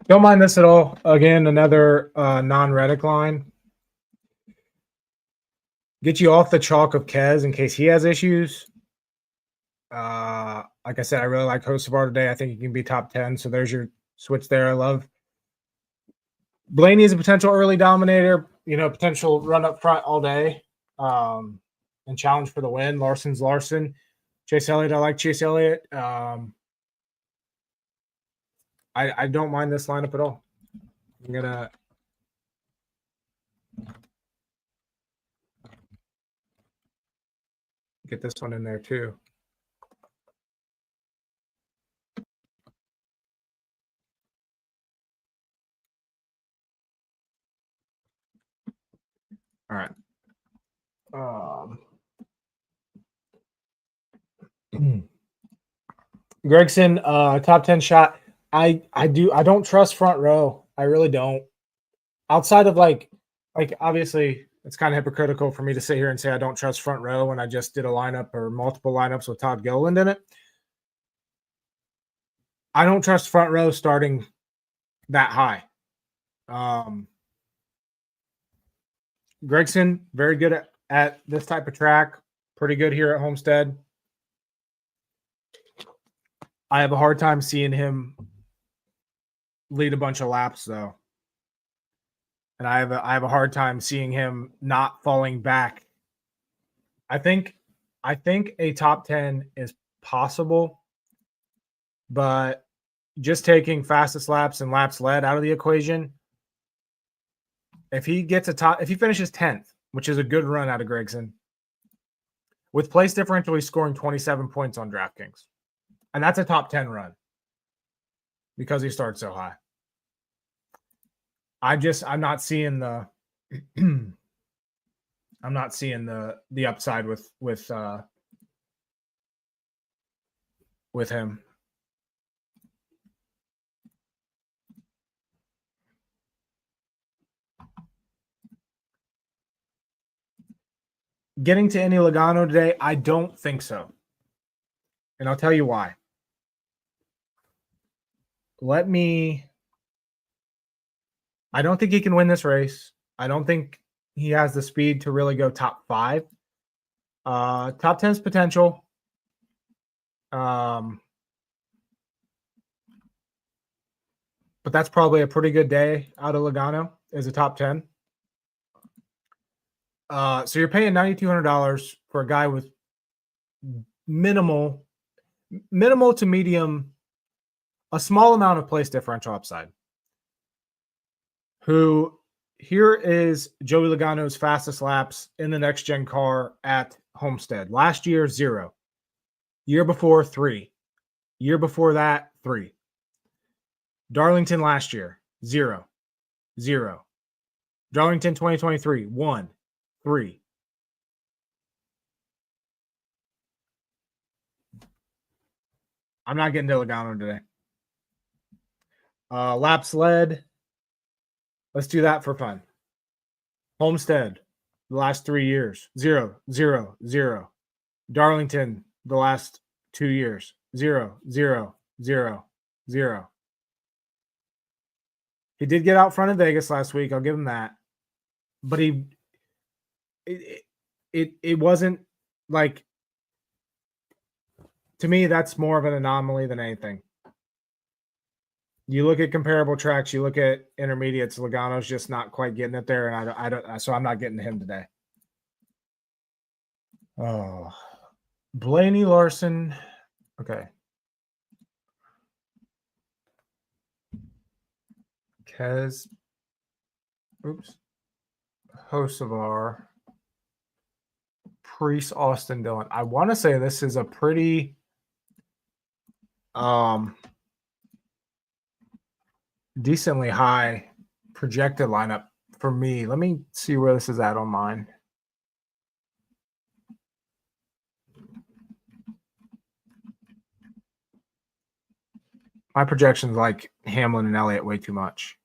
don't mind this at all. Again, another non-Reddick line. Get you off the chalk of Kez in case he has issues. I Like I said, I really like Hocevar today. I think he can be top 10. So there's your switch there. I love Blaney is a potential early dominator, potential run up front all day, and challenge for the win. Larson's Larson. Chase Elliott, I like Chase Elliott. I don't mind this lineup at all. I'm going to get this one in there too. All right. Gregson, top 10 shot. I don't trust front row. I really don't. Outside of like obviously it's kind of hypocritical for me to sit here and say I don't trust front row when I just did a lineup or multiple lineups with Todd Gilliland in it. I don't trust front row starting that high. Gregson, very good at this type of track. Pretty good here at Homestead. I have a hard time seeing him lead a bunch of laps, though. And I have a hard time seeing him not falling back. I think a top 10 is possible, but just taking fastest laps and laps led out of the equation, if he finishes 10th, which is a good run out of Gregson, with place differential, he's scoring 27 points on DraftKings. And that's a top 10 run because he starts so high. I'm not seeing the I'm not seeing the upside with him. Getting to any Logano today, I don't think so. And I'll tell you why. I don't think he can win this race. I don't think he has the speed to really go top 5. Top 10's potential. But that's probably a pretty good day out of Logano as a top 10. So you're paying $9,200 for a guy with minimal to medium, a small amount of place differential upside. Who here is Joey Logano's fastest laps in the next gen car at Homestead. Last year, 0. Year before, 3. Year before that, 3. Darlington last year, 0. 0. Darlington 2023, 1. 3. I'm not getting to Logano today. Laps led. Let's do that for fun. Homestead, the last 3 years, 0, 0, 0. Darlington, the last 2 years, 0, 0, 0, 0. He did get out front of Vegas last week. I'll give him that. But it wasn't like, to me, that's more of an anomaly than anything. You look at comparable tracks, you look at intermediates, Logano's just not quite getting it there, and I don't. So I'm not getting to him today. Oh, Blaney, Larson. Okay. Kez. Oops. Hocevar. Priest, Austin, Dillon. I want to say this is a pretty decently high projected lineup for me. Let me see where this is at on mine. My projections like Hamlin and Elliott way too much.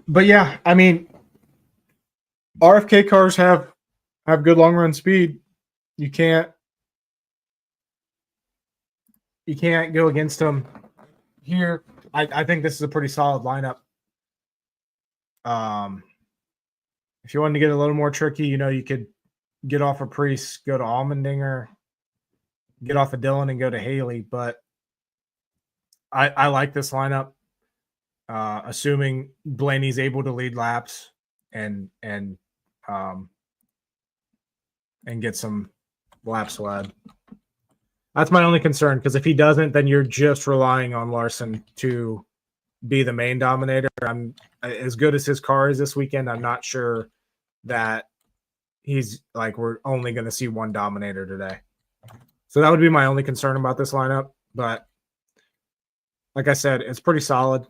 But yeah, I mean, RFK cars have good long run speed. You can't you can't go against him here. I think this is a pretty solid lineup. If you wanted to get a little more tricky, you could get off of Priest, go to Allmendinger, get off of Dillon, and go to Haley. But I like this lineup, assuming Blaney's able to lead laps and get some laps led. That's my only concern, because if he doesn't, then you're just relying on Larson to be the main dominator. I'm as good as his car is this weekend. I'm not sure that he's like, we're only going to see one dominator today. So that would be my only concern about this lineup. But like I said, it's pretty solid.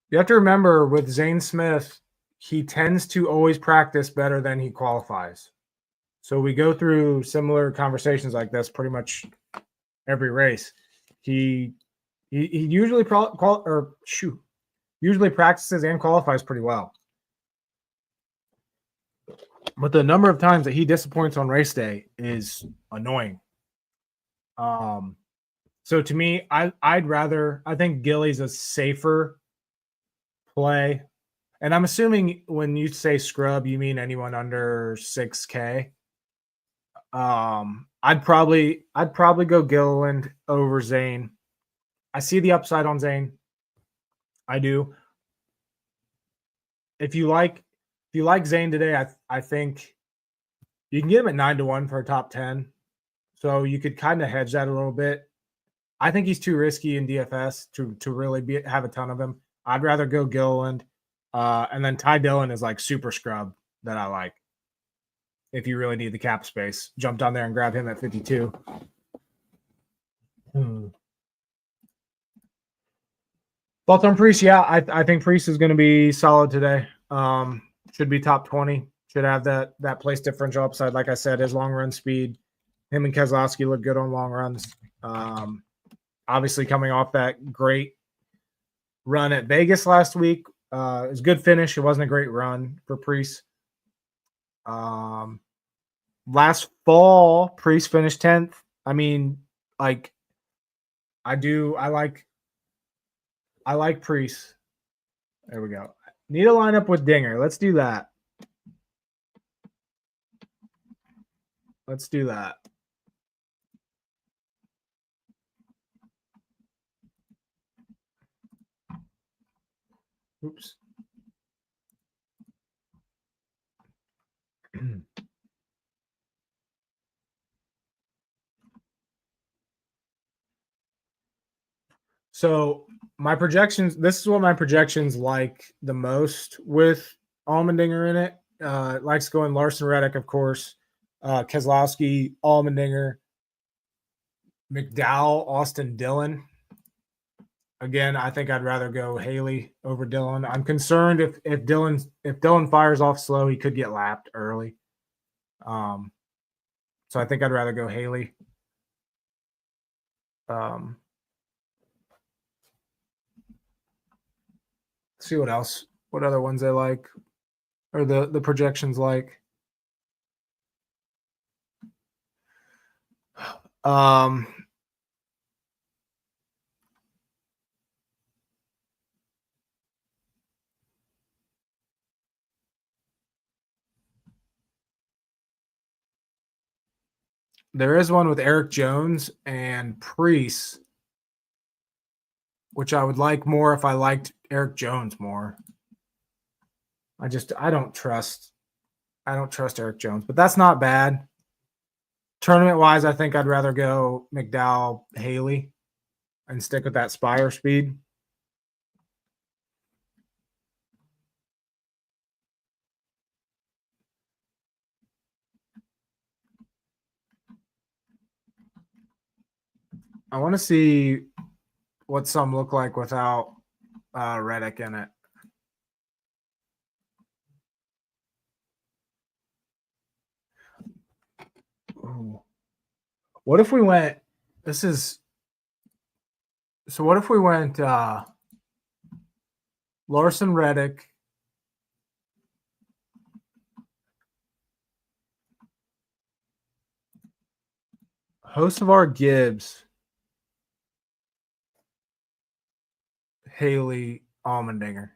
You have to remember with Zane Smith, he tends to always practice better than he qualifies. So we go through similar conversations like this pretty much every race. He usually usually practices and qualifies pretty well. But the number of times that he disappoints on race day is annoying. So to me, I think Gilly's a safer play. And I'm assuming when you say scrub, you mean anyone under 6K. I'd probably go Gilliland over Zane. I see the upside on Zane. I do. If you like Zane today, I think you can get him at 9-1 for a top 10. So you could kind of hedge that a little bit. I think he's too risky in DFS to really have a ton of him. I'd rather go Gilliland. And then Ty Dillon is like super scrub that I like. If you really need the cap space, jump down there and grab him at 52. Thoughts on Priest? Yeah, I think Priest is going to be solid today. Should be top 20. Should have that place differential upside. Like I said, his long run speed. Him and Keselowski look good on long runs. Obviously coming off that great run at Vegas last week. It was a good finish. It wasn't a great run for Priest. Last fall, Priest finished 10th. I mean, like, I like Priest. There we go. Need a lineup with Dinger. Let's do that. Oops. So my projections, this is what my projections like the most with Allmendinger in it. Likes going Larson Reddick, of course, Keselowski, Allmendinger, McDowell, Austin Dillon. Again, I think I'd rather go Haley over Dillon. I'm concerned if Dillon fires off slow, he could get lapped early. So I think I'd rather go Haley. See what else. What other ones I like, or the projections like. There is one with Eric Jones and Priest, which I would like more if I liked Eric Jones more. I don't trust Eric Jones, but that's not bad. Tournament wise, I think I'd rather go McDowell, Haley, and stick with that Spire speed. I want to see what some look like without Reddick in it. Ooh. What if we went? This is so. What if we went Larson Reddick, Hocevar Gibbs, Haley Allmendinger?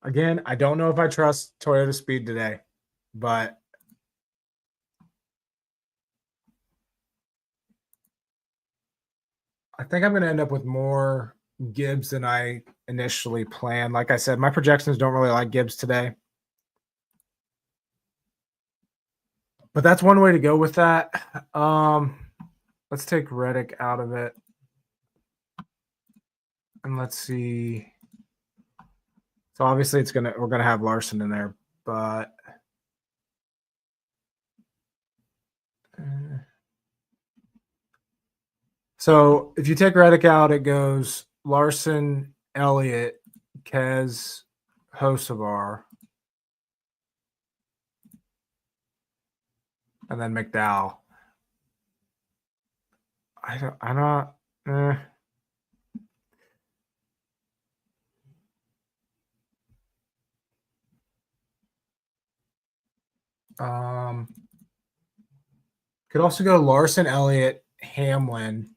Again, I don't know if I trust Toyota Speed today, but I think I'm going to end up with more Gibbs than I initially planned. Like I said, my projections don't really like Gibbs today. But that's one way to go with that. Let's take Reddick out of it. And let's see. So obviously we're gonna have Larson in there, but so if you take Reddick out, it goes Larson, Elliott, Kez, Hocevar, and then McDowell. I'm not. Could also go Larson, Elliott, Hamlin.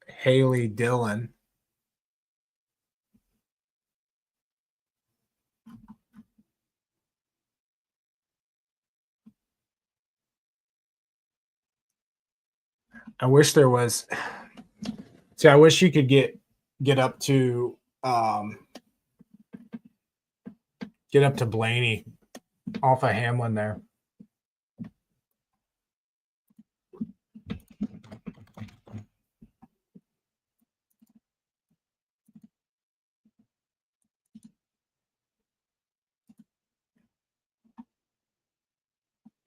Haley, Dillon. I wish there was. See, I wish you could get up to Blaney off of Hamlin there.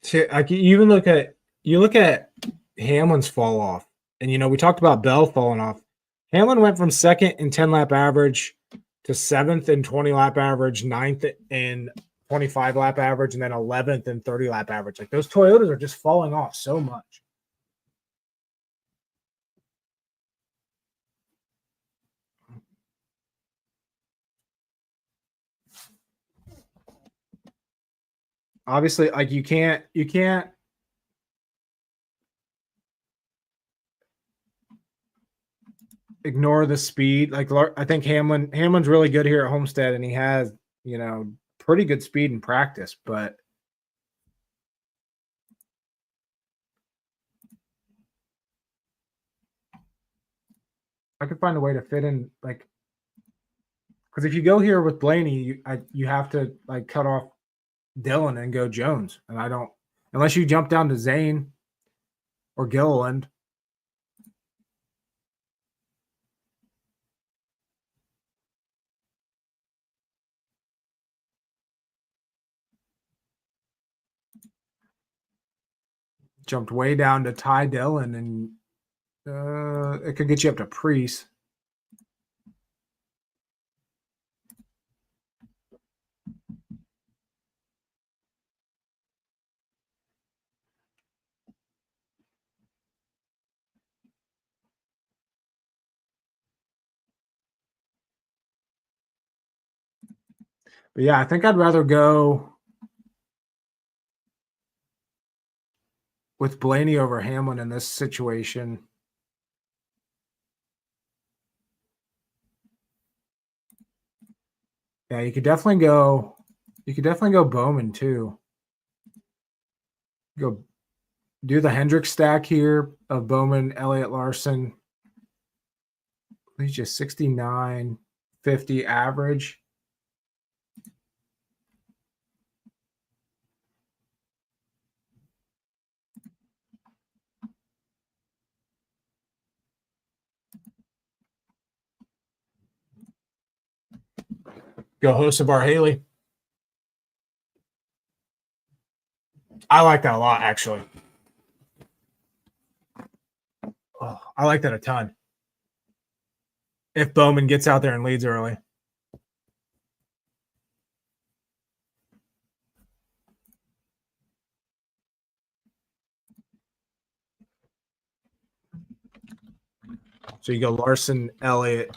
See, like you look at Hamlin's fall off, and we talked about Bell falling off. Hamlin went from second in 10 lap average to seventh in 20 lap average, ninth in 25 lap average, and then 11th in 30 lap average. Like those Toyotas are just falling off so much. Obviously, like you can't ignore the speed. Like I think Hamlin's really good here at Homestead, and he has pretty good speed in practice, but I could find a way to fit in, like, because if you go here with Blaney, you have to like cut off Dillon and go Jones, and I don't, unless you jump down to Zane or Gilliland. Jumped way down to Ty Dillon, and it could get you up to Priest. But yeah, I think I'd rather go with Blaney over Hamlin in this situation. Yeah, you could definitely go Bowman too. Go do the Hendrick stack here of Bowman, Elliott, Larson. He's just 69, 50 average. Go Hocevar Haley. I like that a lot, actually. Oh, I like that a ton. If Bowman gets out there and leads early. So you go Larson, Elliott,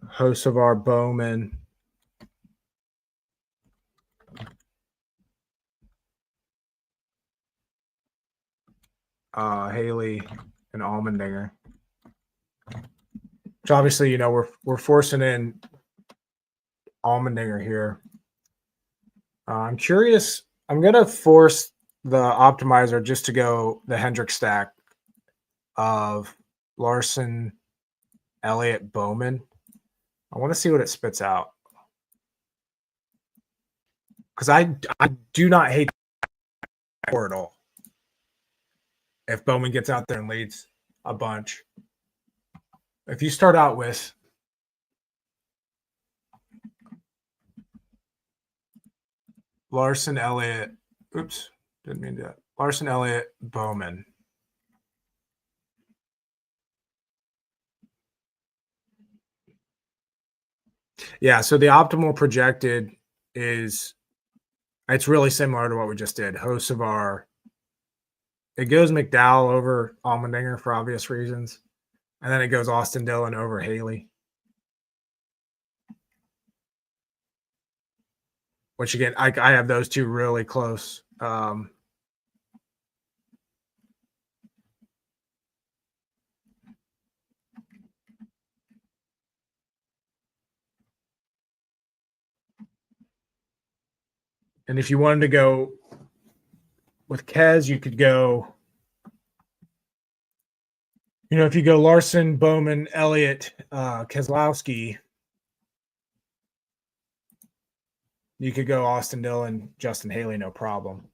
Hocevar, Bowman. Haley, and Allmendinger. Which obviously, we're forcing in Allmendinger here. I'm curious. I'm gonna force the optimizer just to go the Hendrick stack of Larson, Elliott, Bowman. I want to see what it spits out. Because I do not hate that at all. If Bowman gets out there and leads a bunch. If you start out with Larson, Elliott, oops, didn't mean that. Larson, Elliott, Bowman. Yeah, so the optimal projected is it's really similar to what we just did. Hocevar. It goes McDowell over Allmendinger for obvious reasons. And then it goes Austin Dillon over Haley. Which again, I have those two really close. And if you wanted to go with Kez, you could go, if you go Larson, Bowman, Elliott, Keselowski, you could go Austin Dillon, Justin Haley, no problem.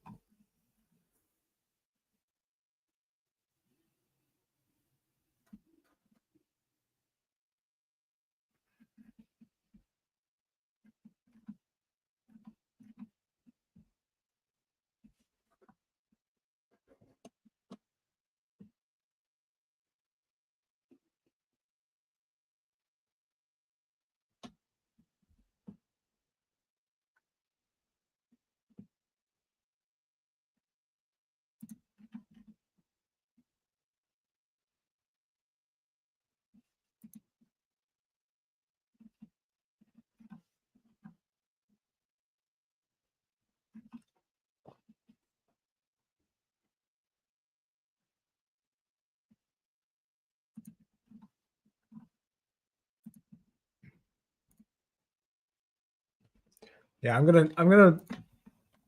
Yeah, I'm gonna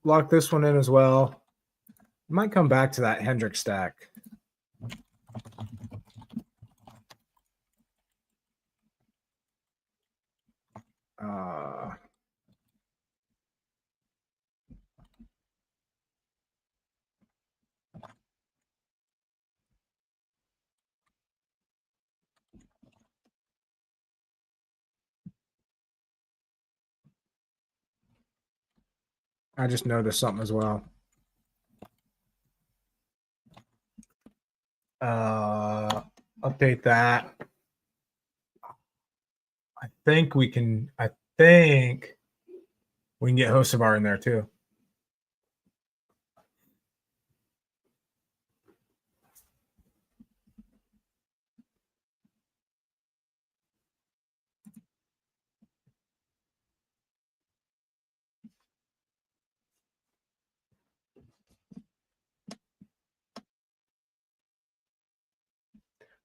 lock this one in as well. Might come back to that Hendrick stack. I just noticed something as well. Update that. I think we can get Hocevar in there too.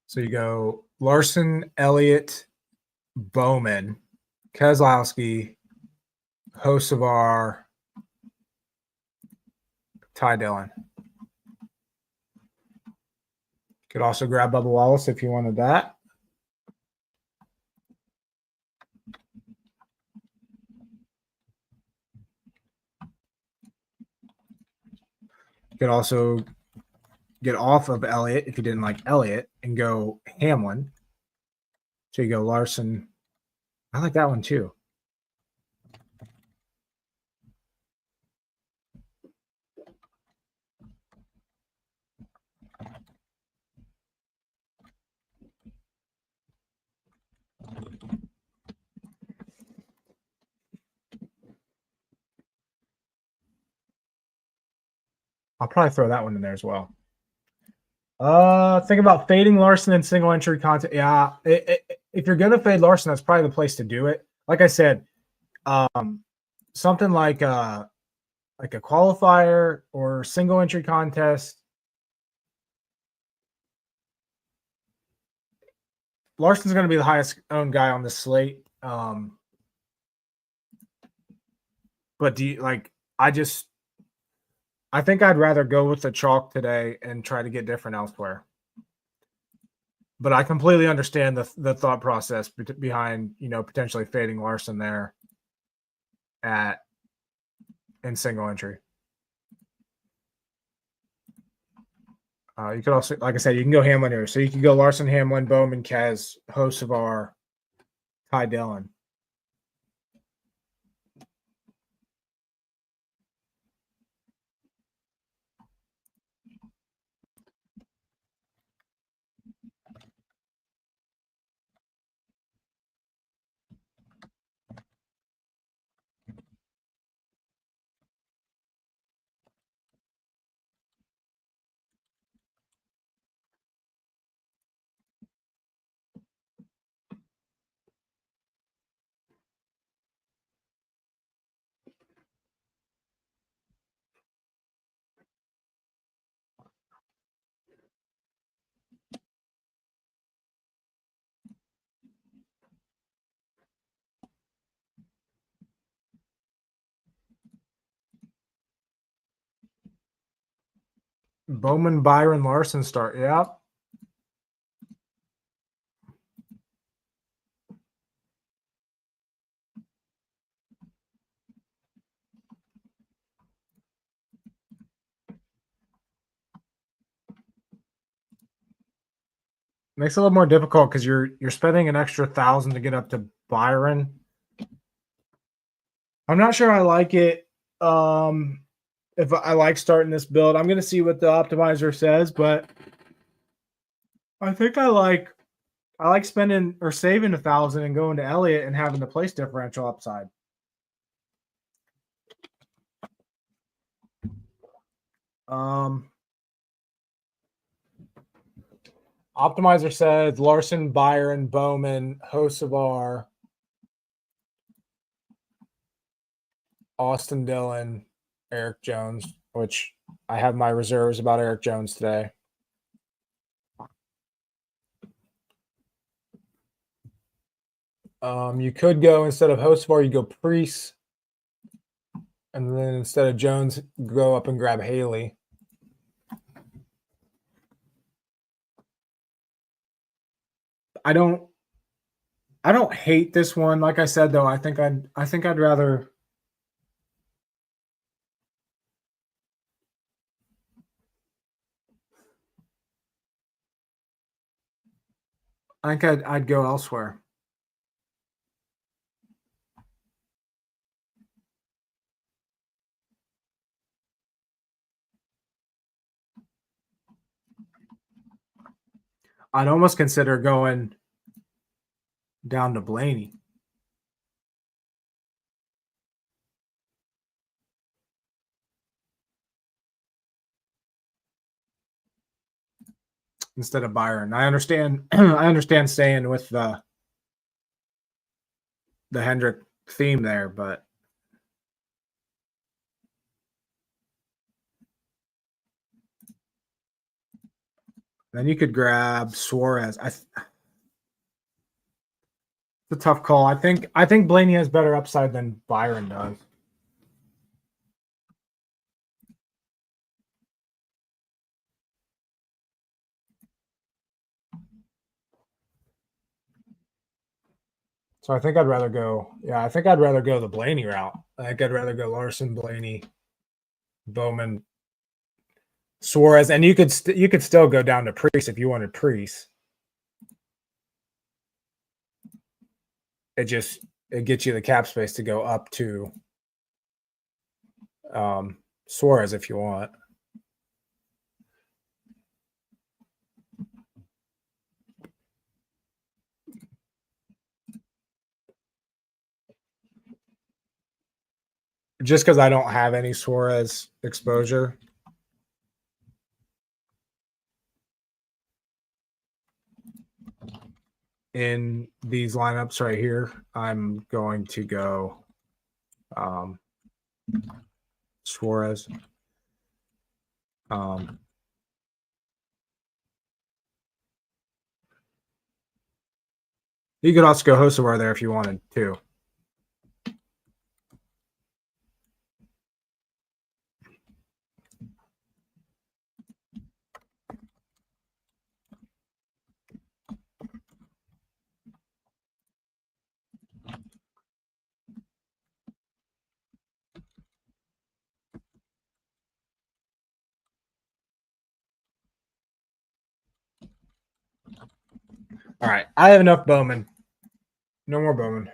So you go Larson, Elliott, Bowman, Keselowski, Hocevar, Ty Dillon. Could also grab Bubba Wallace if you wanted that. Could also get off of Elliott if you didn't like Elliott and go Hamlin. So you go Larson. I like that one too. I'll probably throw that one in there as well. Think about fading Larson and single entry content. Yeah, if you're gonna fade Larson, that's probably the place to do it. Like I said, something like a qualifier or single entry contest. Larson's going to be the highest owned guy on the slate. But do you like? I think I'd rather go with the chalk today and try to get different elsewhere. But I completely understand the thought process behind potentially fading Larson there in single entry. You could also, like I said, you can go Hamlin here. So you can go Larson, Hamlin, Bowman, Kaz, Hocevar, Ty Dillon. Bowman, Byron, Larson start. Yep. Makes it a little more difficult because you're spending an extra 1,000 to get up to Byron. I'm not sure I like it. If I like starting this build, I'm going to see what the optimizer says, but I think I like spending or saving 1,000 and going to Elliott and having the place differential upside. Optimizer says Larson, Byron, Bowman, Hocevar, Austin Dillon, Eric Jones, which I have my reserves about Eric Jones today. You could go, instead of Hocevar, you go Priest. And then instead of Jones, go up and grab Haley. I don't hate this one. Like I said, though, I think I'd rather. I think I'd go elsewhere. I'd almost consider going down to Blaney. Instead of Byron. I understand I understand staying with the Hendrick theme there, but then you could grab Suarez. It's a tough call. I think Blaney has better upside than Byron does. So I think I'd rather go. Yeah, I think I'd rather go the Blaney route. I think I'd rather go Larson, Blaney, Bowman, Suarez, and you could still go down to Priest if you wanted Priest. It gets you the cap space to go up to Suarez if you want. Just because I don't have any Suarez exposure. in these lineups right here, I'm going to go Suarez. You could also go Hosovar there if you wanted to. All right, I have enough Bowman. No more Bowman.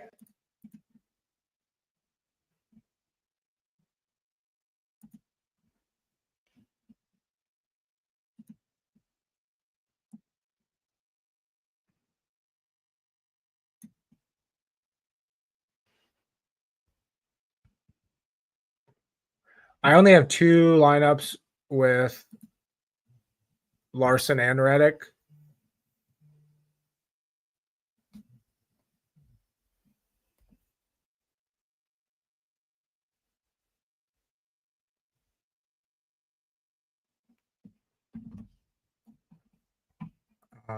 I only have 2 lineups with Larson and Reddick.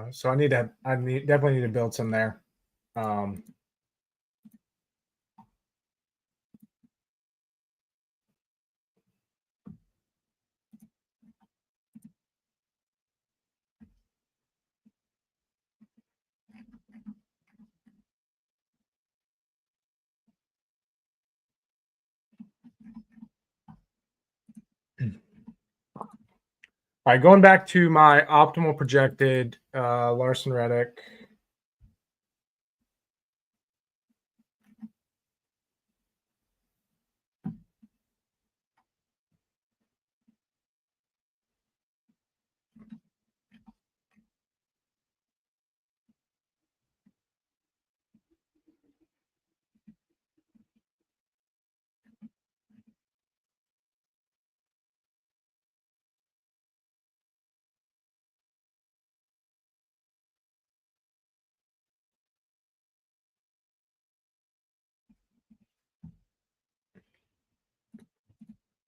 So I definitely need to build some there. All right, going back to my optimal projected Larson Reddick.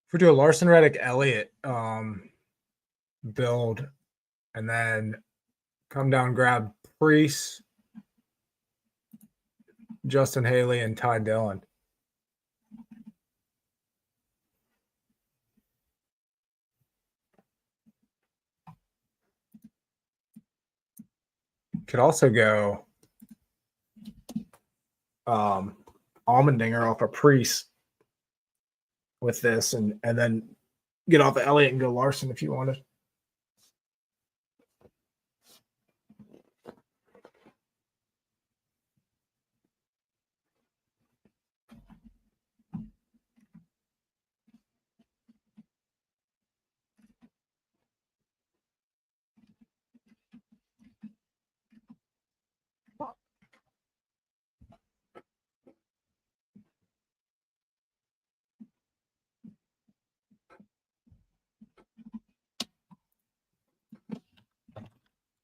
If we do a Larson Reddick Elliott build, and then come down, grab Priest, Justin Haley, and Ty Dillon. Could also go Almendinger off a Priest with this, and then get off of Elliott and go Larson if you wanted.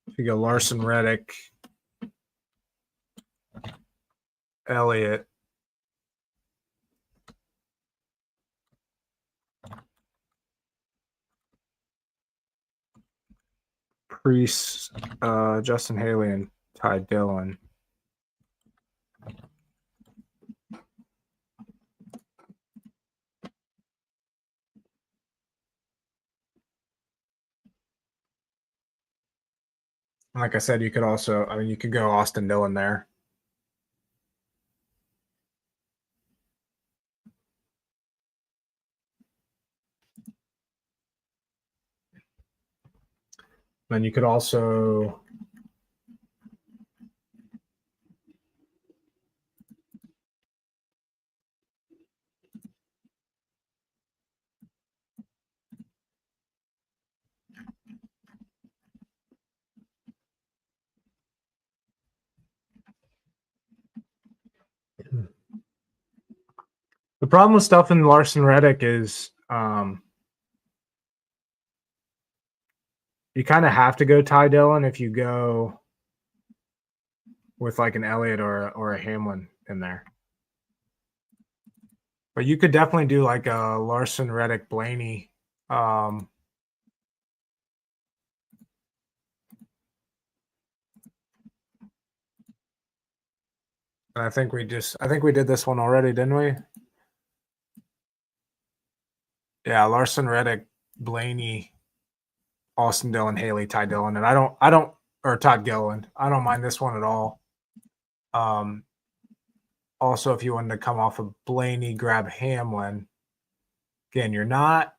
If you go Larson, Reddick, Elliott, Priest, Justin Haley, and Ty Dillon. Like I said, you could also, you could go Austin Dillon there. Then you could also the problem with stuff in Larson Reddick is you kind of have to go Ty Dillon if you go with like an Elliott or a Hamlin in there. But you could definitely do like a Larson, Reddick, Blaney. And I think we did this one already, didn't we? Yeah, Larson, Reddick, Blaney, Austin Dillon, Haley, Ty Dillon, and I don't or Todd Gilliland. I don't mind this one at all. Also, if you wanted to come off of Blaney, grab Hamlin. Again, you're not.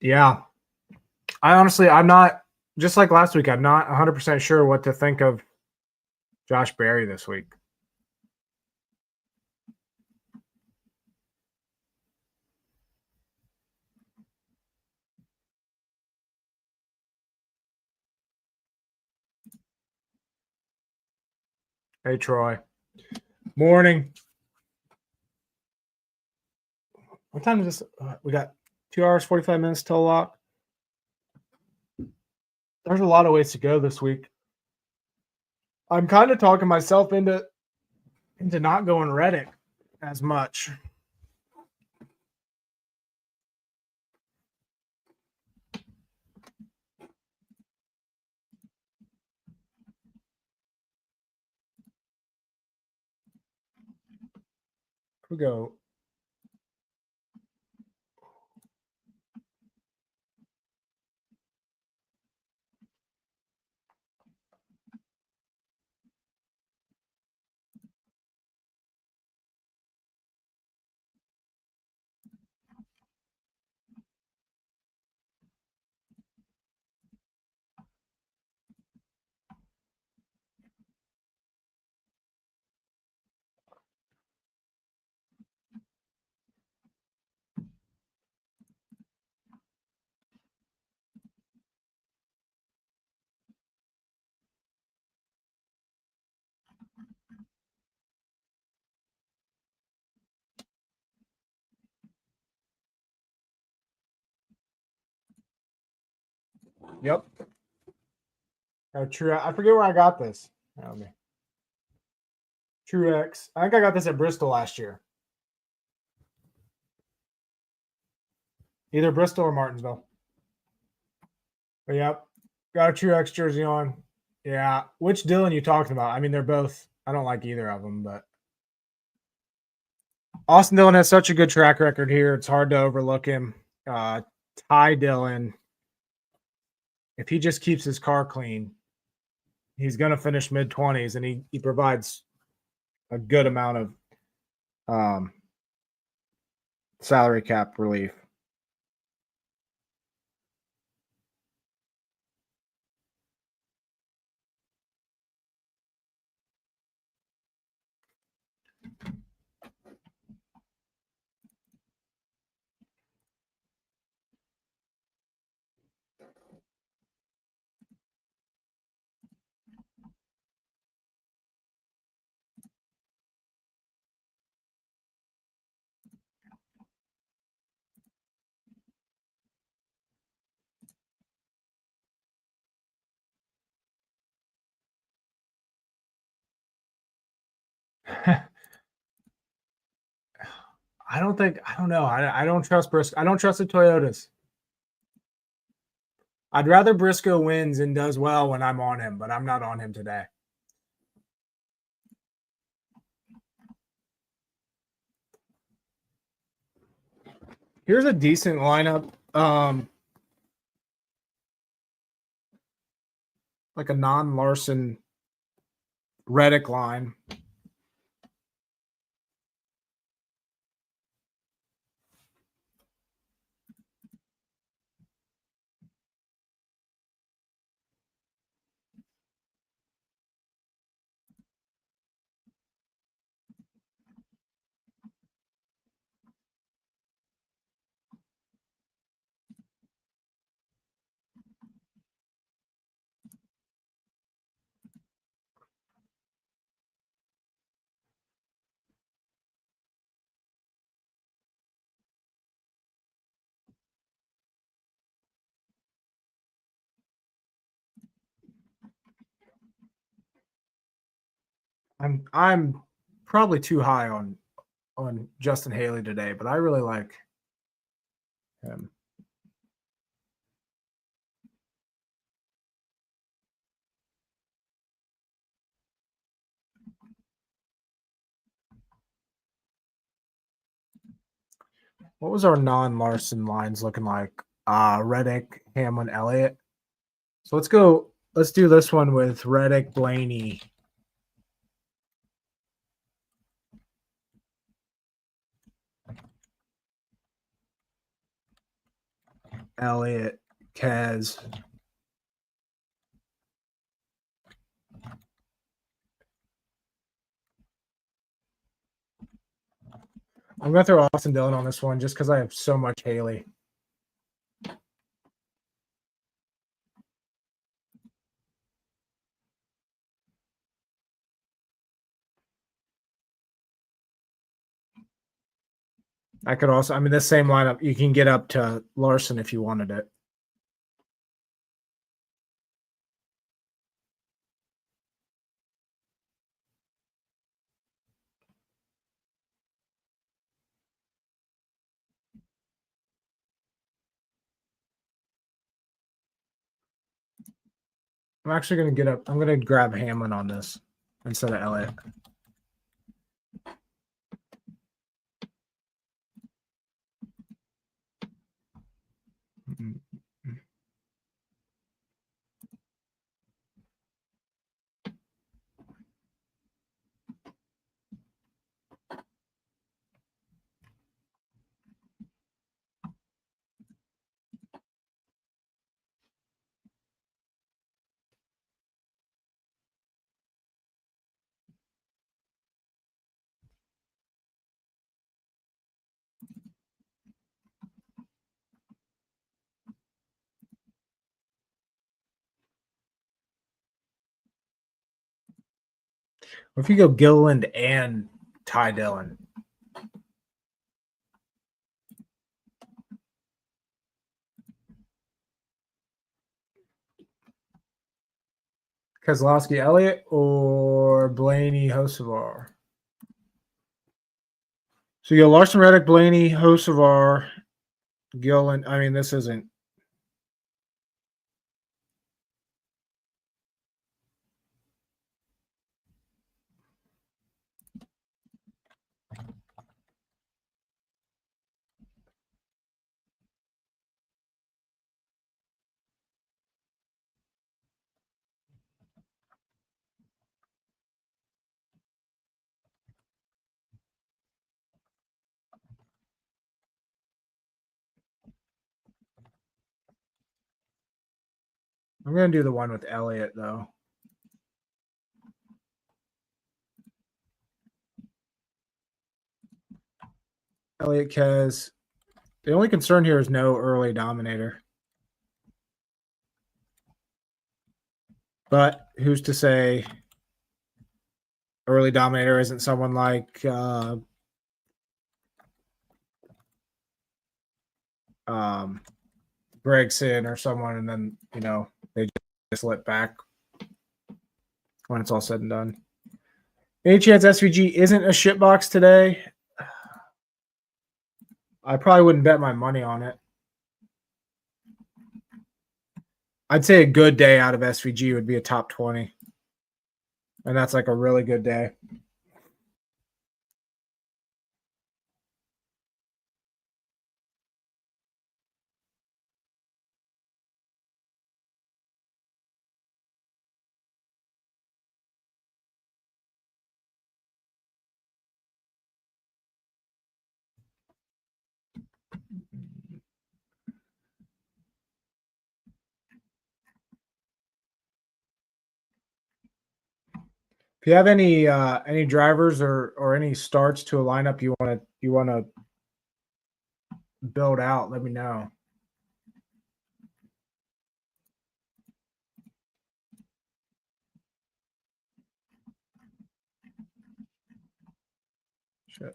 Yeah. I'm not, just like last week, I'm not 100% sure what to think of Josh Berry this week. Hey, Troy. Morning. What time is this? We got 2 hours, 45 minutes till lock. There's a lot of ways to go this week. I'm kind of talking myself into not going Reddick as much. We go. Yep. Oh, true. I forget where I got this. Okay. Truex. I think I got this at Bristol last year. Either Bristol or Martinsville. But yep. Got a Truex jersey on. Yeah. Which Dylan you talking about? I mean, they're both. I don't like either of them, but Austin Dillon has such a good track record here. It's hard to overlook him. Ty Dillon, if he just keeps his car clean, he's going to finish mid-20s, and he provides a good amount of salary cap relief. I don't know. I don't trust Briscoe. I don't trust the Toyotas. I'd rather Briscoe wins and does well when I'm on him, but I'm not on him today. Here's a decent lineup. Like a non-Larson Reddick line. I'm probably too high on Justin Haley today, but I really like him. What was our non-Larson lines looking like? Reddick, Hamlin, Elliott. So let's go. Let's do this one with Reddick, Blaney. Elliott, Kaz. I'm going to throw Austin Dillon on this one just because I have so much Haley. I could also, I mean, this same lineup, you can get up to Larson if you wanted it. I'm actually going to get up. I'm going to grab Hamlin on this instead of Elliott. What if you go Gilliland and Ty Dillon? Keselowski, Elliott, or Blaney, Hocevar? So you go Larson, Reddick, Blaney, Hocevar, Gilliland. I mean, this isn't. I'm going to do the one with Elliott, though. Elliott, Kez. The only concern here is no early dominator. But who's to say early dominator isn't someone like Gregson or someone, and then, you know, they just slip back when it's all said and done. Any chance SVG isn't a shitbox today? I probably wouldn't bet my money on it. I'd say a good day out of SVG would be a top 20. And that's like a really good day. If you have any drivers or any starts to a lineup you want to build out, let me know. Shit.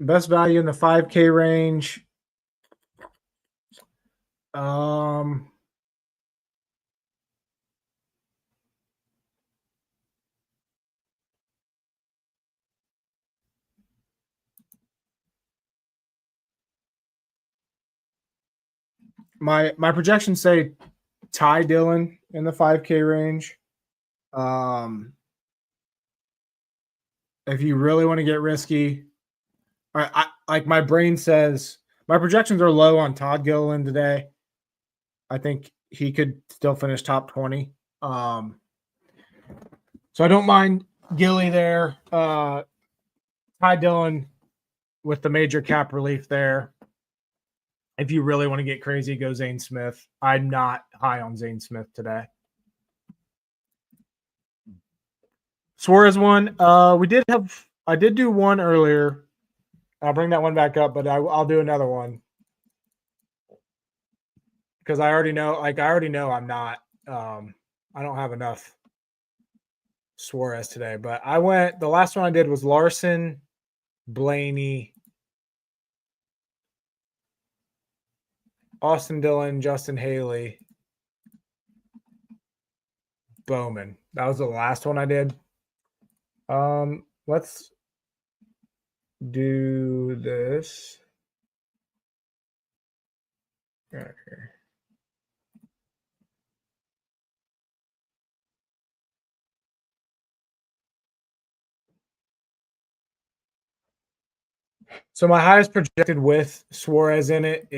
Best value in the 5K range. My projections say Ty Dillon in the 5K range. If you really want to get risky, I like my brain says my projections are low on Todd Gilliland today. I think he could still finish top 20. So I don't mind Gilly there. Ty Dillon with the major cap relief there. If you really want to get crazy, go Zane Smith. I'm not high on Zane Smith today. Suarez one. I did do one earlier. I'll bring that one back up, but I'll do another one because I already know I'm not. I don't have enough Suarez today, but the last one I did was Larson, Blaney, Austin Dillon, Justin Haley, Bowman. That was the last one I did. Let's do this. Right here. So my highest projected with Suarez in it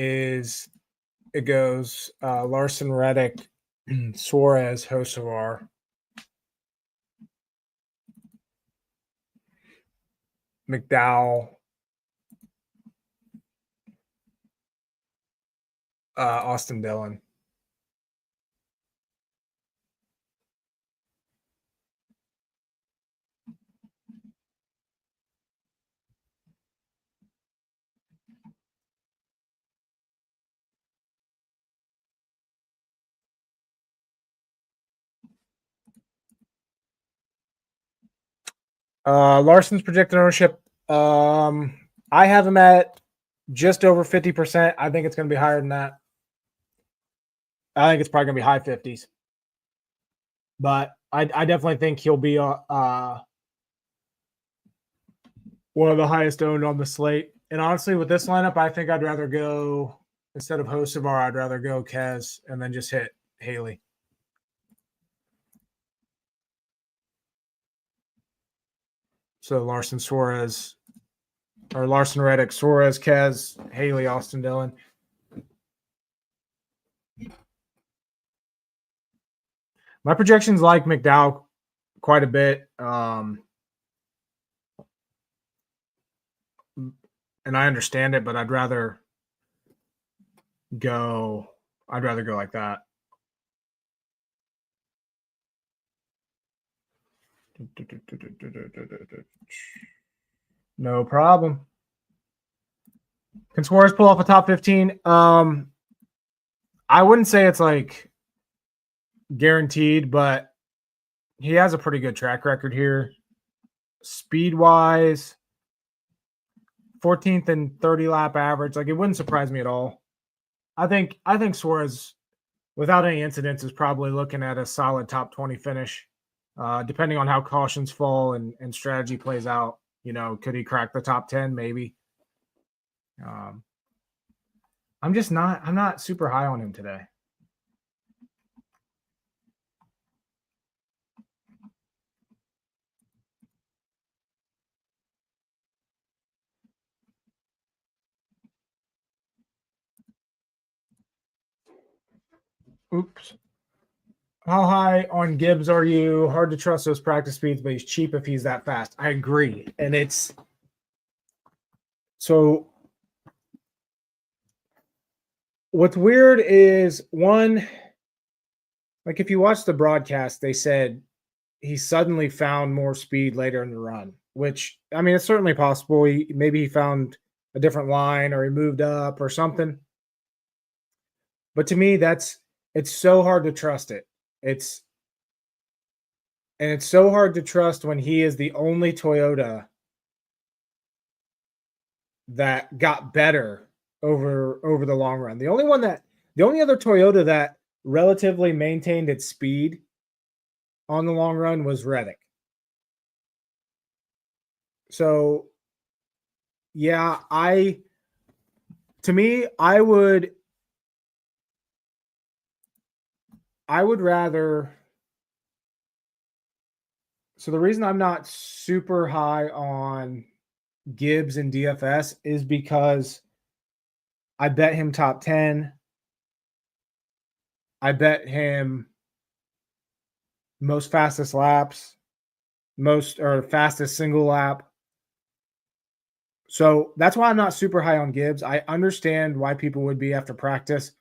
goes Larson, Reddick, Suarez, Hocevar, McDowell, Austin Dillon. Larson's projected ownership. I have him at just over 50%. I think it's going to be higher than that. I think it's probably going to be high 50s. But I definitely think he'll be one of the highest owned on the slate. And honestly, with this lineup, I think I'd rather go, instead of Hocevar, I'd rather go Kez and then just hit Haley. So Larson, Suarez, or Larson, Reddick, Suarez, Kez, Haley, Austin Dillon. My projections like McDowell quite a bit. And I understand it, but I'd rather go like that. No problem. Can Suarez pull off a top 15? I wouldn't say it's like guaranteed, but he has a pretty good track record here. Speed wise, 14th and 30 lap average. Like, it wouldn't surprise me at all. I think Suarez, without any incidents, is probably looking at a solid top 20 finish. Depending on how cautions fall and strategy plays out, could he crack the top 10? Maybe. I'm not super high on him today. Oops. How high on Gibbs are you? Hard to trust those practice speeds, but he's cheap if he's that fast. I agree. And it's so what's weird is one, like if you watch the broadcast, they said he suddenly found more speed later in the run, which, I mean, it's certainly possible. Maybe he found a different line or he moved up or something. But to me, it's so hard to trust it. It's so hard to trust when he is the only Toyota that got better over the long run. The only other Toyota that relatively maintained its speed on the long run was Reddick. So yeah, I would rather. So the reason I'm not super high on Gibbs and DFS is because I bet him top 10. I bet him most fastest laps, fastest single lap. So that's why I'm not super high on Gibbs. I understand why people would be after practice,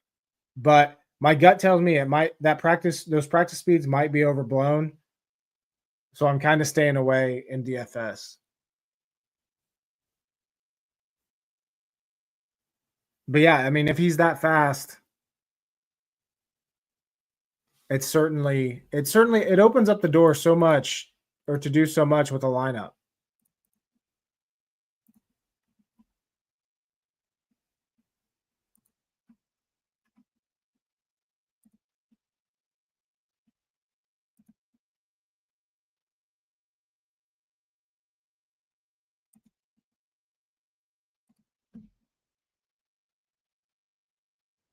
but my gut tells me those practice speeds might be overblown. So I'm kind of staying away in DFS. But yeah, I mean, if he's that fast, it opens up the door so much, or to do so much with a lineup.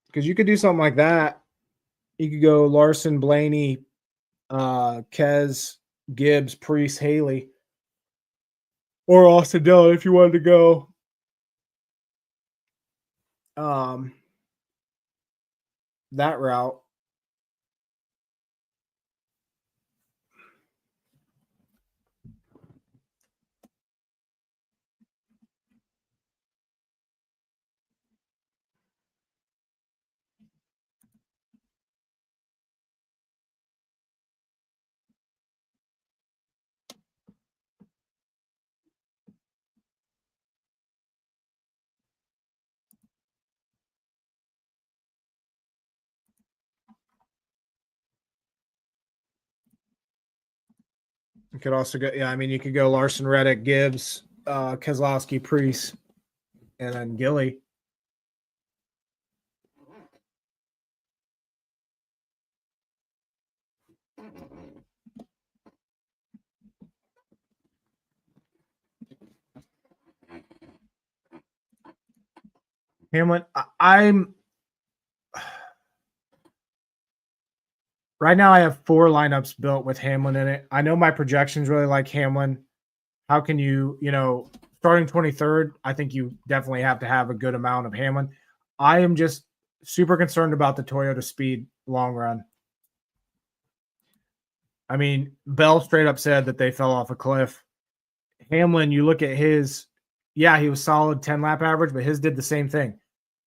Because you could do something like that. You could go Larson, Blaney, Kez, Gibbs, Priest, Haley, or Austin Dillon if you wanted to go that route. You could also go, you could go Larson, Reddick, Gibbs, Keselowski, Priest, and then Gilly. Hamlin, I'm right now. I have 4 lineups built with Hamlin in it. I know my projections really like Hamlin. How can you, starting 23rd? I think you definitely have to have a good amount of Hamlin. I am just super concerned about the Toyota speed long run. I mean, Bell straight up said that they fell off a cliff. Hamlin, you look at his, he was solid 10 lap average, but his did the same thing.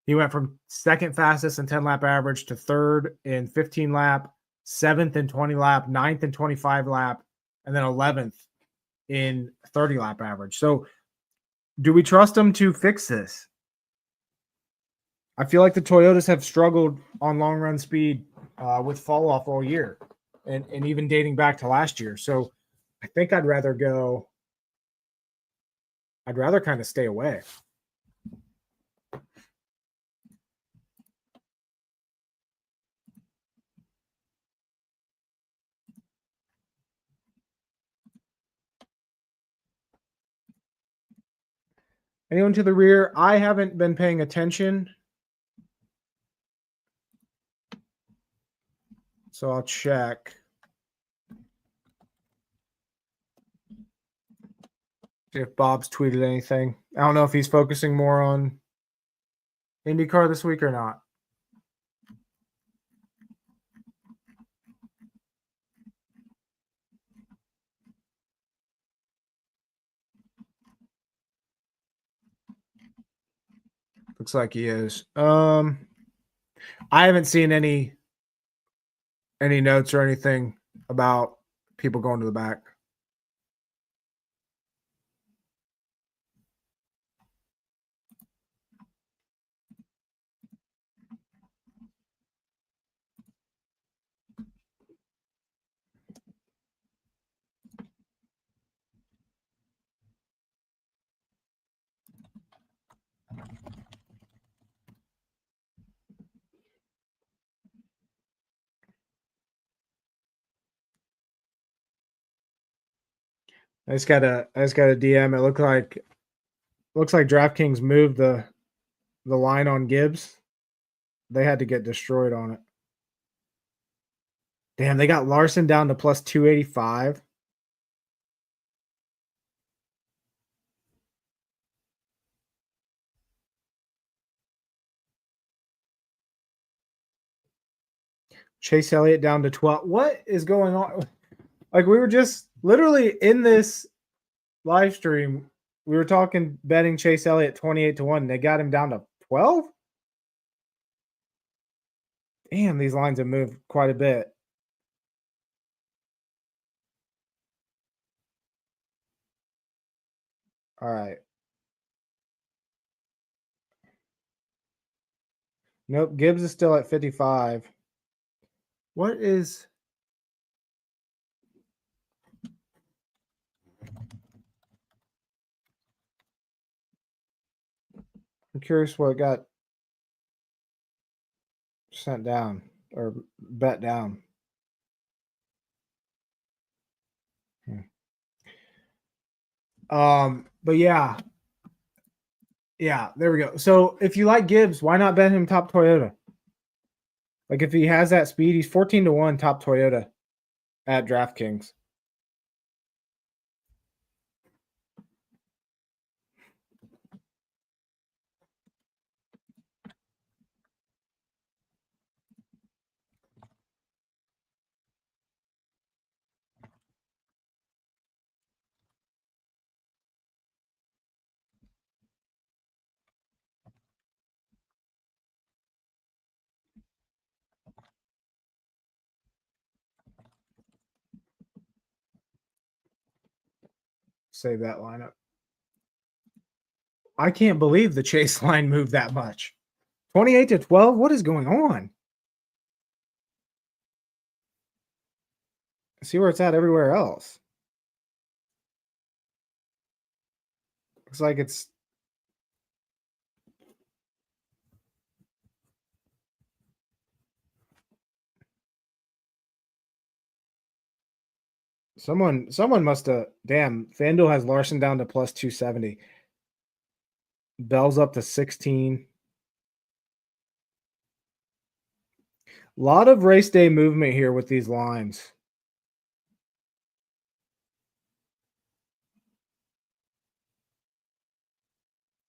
He went from second fastest in 10 lap average to third in 15 lap, 7th in 20 lap, 9th in 25 lap, and then 11th in 30 lap average. So do we trust him to fix this? I feel like the Toyotas have struggled on long run speed with fall off all year and even dating back to last year. So I think I'd rather kind of stay away. Anyone to the rear? I haven't been paying attention. So I'll check. See if Bob's tweeted anything. I don't know if he's focusing more on IndyCar this week or not. Looks like he is. I haven't seen any notes or anything about people going to the back. I just got a DM. It looks like DraftKings moved the line on Gibbs. They had to get destroyed on it. Damn, they got Larson down to plus 285. Chase Elliott down to 12. What is going on? Like, we were just literally in this live stream, we were talking betting Chase Elliott 28-1. They got him down to 12. Damn, these lines have moved quite a bit. All right. Nope, Gibbs is still at 55. What is... I'm curious what got sent down or bet down. But yeah. Yeah, there we go. So if you like Gibbs, why not bet him top Toyota? Like, if he has that speed, he's 14-1 top Toyota at DraftKings. Save that lineup. I can't believe the Chase line moved that much. 28-12? What is going on? See where it's at everywhere else. Looks like it's... Someone must have... Damn, FanDuel has Larson down to plus 270. Bell's up to 16. A lot of race day movement here with these lines.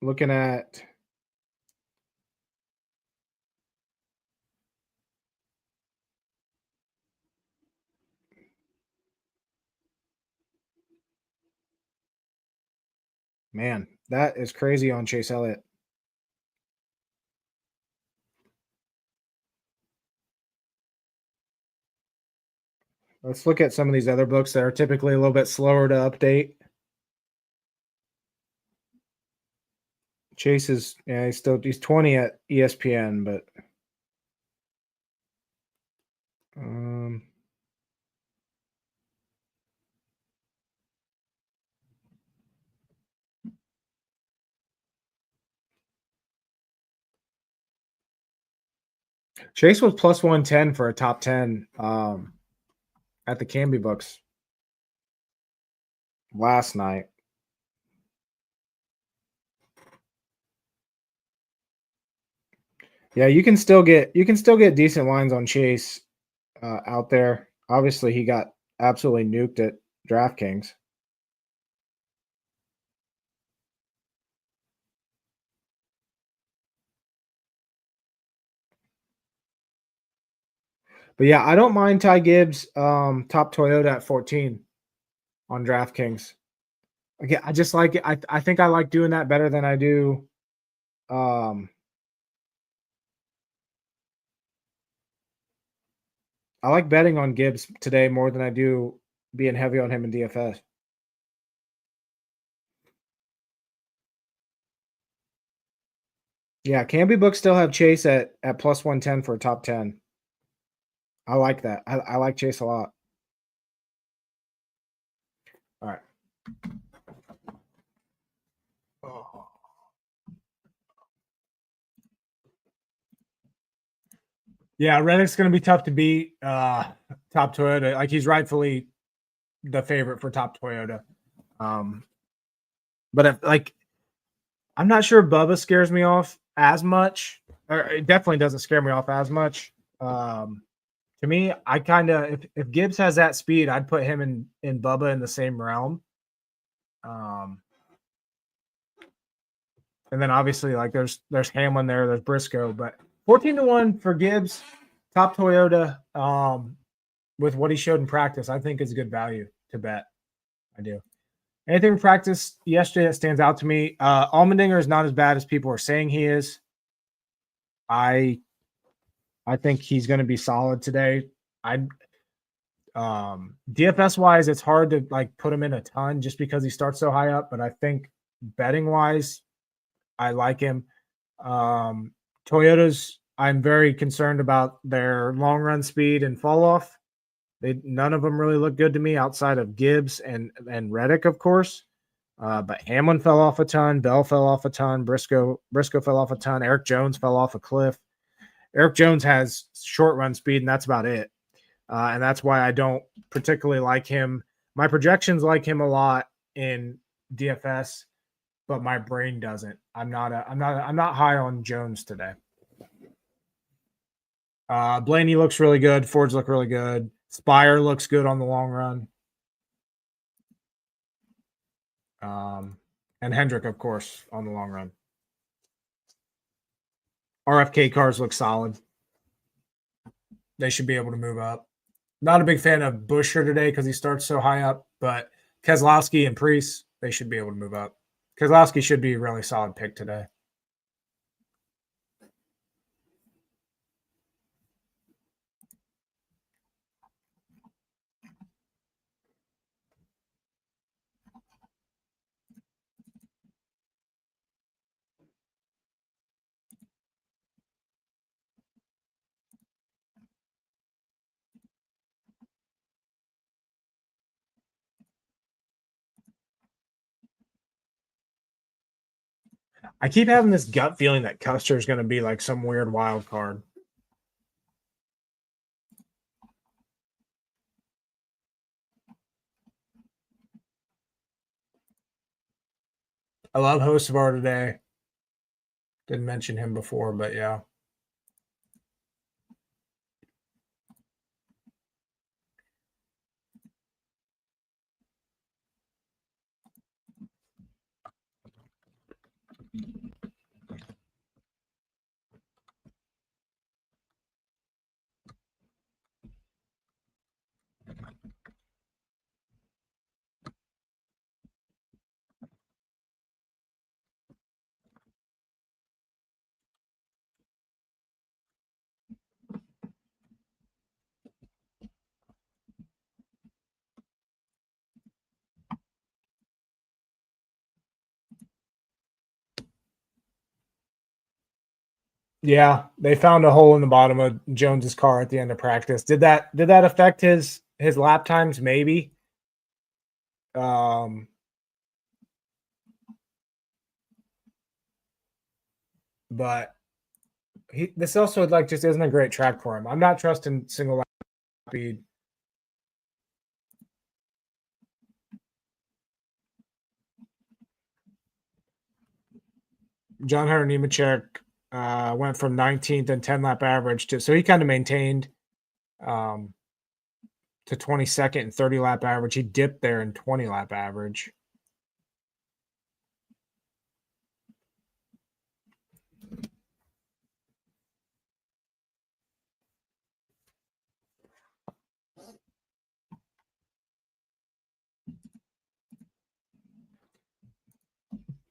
Looking at... Man, that is crazy on Chase Elliott. Let's look at some of these other books that are typically a little bit slower to update. Chase is, yeah, he's 20 at ESPN, but Chase was plus 110 for a top 10 at the Canby books last night. Yeah, you can still get decent lines on Chase out there. Obviously, he got absolutely nuked at DraftKings. But yeah, I don't mind Ty Gibbs top Toyota at 14 on DraftKings. Again, I just like it. I think I like doing that better than I do I like betting on Gibbs today more than I do being heavy on him in DFS. Yeah, Canby books still have Chase at plus 110 for a top 10. I like that. I like Chase a lot. All right. Oh. Yeah, Reddick's going to be tough to beat. Top Toyota, like he's rightfully the favorite for top Toyota. But I'm not sure Bubba scares me off as much, or it definitely doesn't scare me off as much. To me, I kind of if Gibbs has that speed, I'd put him in Bubba in the same realm. And then obviously like there's Hamlin there, there's Briscoe, but 14-1 for Gibbs, top Toyota, with what he showed in practice, I think is good value to bet. I do. Anything in practice yesterday that stands out to me? Allmendinger is not as bad as people are saying he is. I think he's going to be solid today. DFS wise, it's hard to like put him in a ton just because he starts so high up. But I think betting wise, I like him. Toyotas, I'm very concerned about their long run speed and fall off. None of them really look good to me outside of Gibbs and Reddick, of course. But Hamlin fell off a ton. Bell fell off a ton. Briscoe fell off a ton. Eric Jones fell off a cliff. Eric Jones has short run speed, and that's about it. And that's why I don't particularly like him. My projections like him a lot in DFS, but my brain doesn't. I'm not high on Jones today. Blaney looks really good. Fords look really good. Spire looks good on the long run. And Hendrick, of course, on the long run. RFK cars look solid. They should be able to move up. Not a big fan of Buescher today because he starts so high up, but Keselowski and Preece, they should be able to move up. Keselowski should be a really solid pick today. I keep having this gut feeling that Custer is going to be like some weird wild card. I love Hocevar today. Didn't mention him before, but yeah. Yeah, they found a hole in the bottom of Jones's car at the end of practice. Did that affect his lap times? Maybe. But this also like just isn't a great track for him. I'm not trusting single lap speed. John Hunter Nemechek went from 19th and 10 lap average so he kind of maintained to 22nd and 30 lap average. He dipped there in 20 lap average.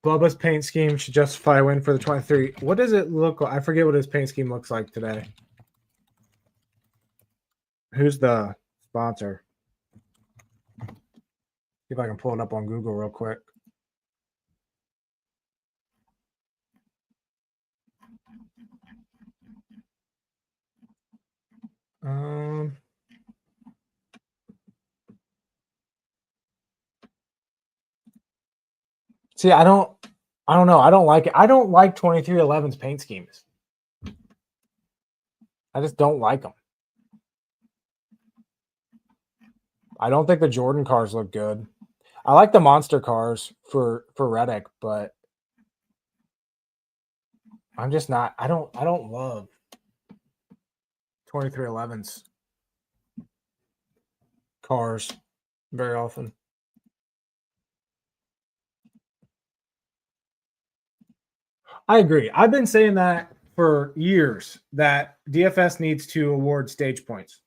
Bubba's paint scheme should justify a win for the 23. What does it look like? I forget what his paint scheme looks like today. Who's the sponsor? See if I can pull it up on Google real quick. See, I don't know. I don't like it. I don't like 2311's paint schemes. I just don't like them. I don't think the Jordan cars look good. I like the monster cars for Reddick, but I'm just not. I don't love 2311s cars very often. I agree. I've been saying that for years that DFS needs to award stage points.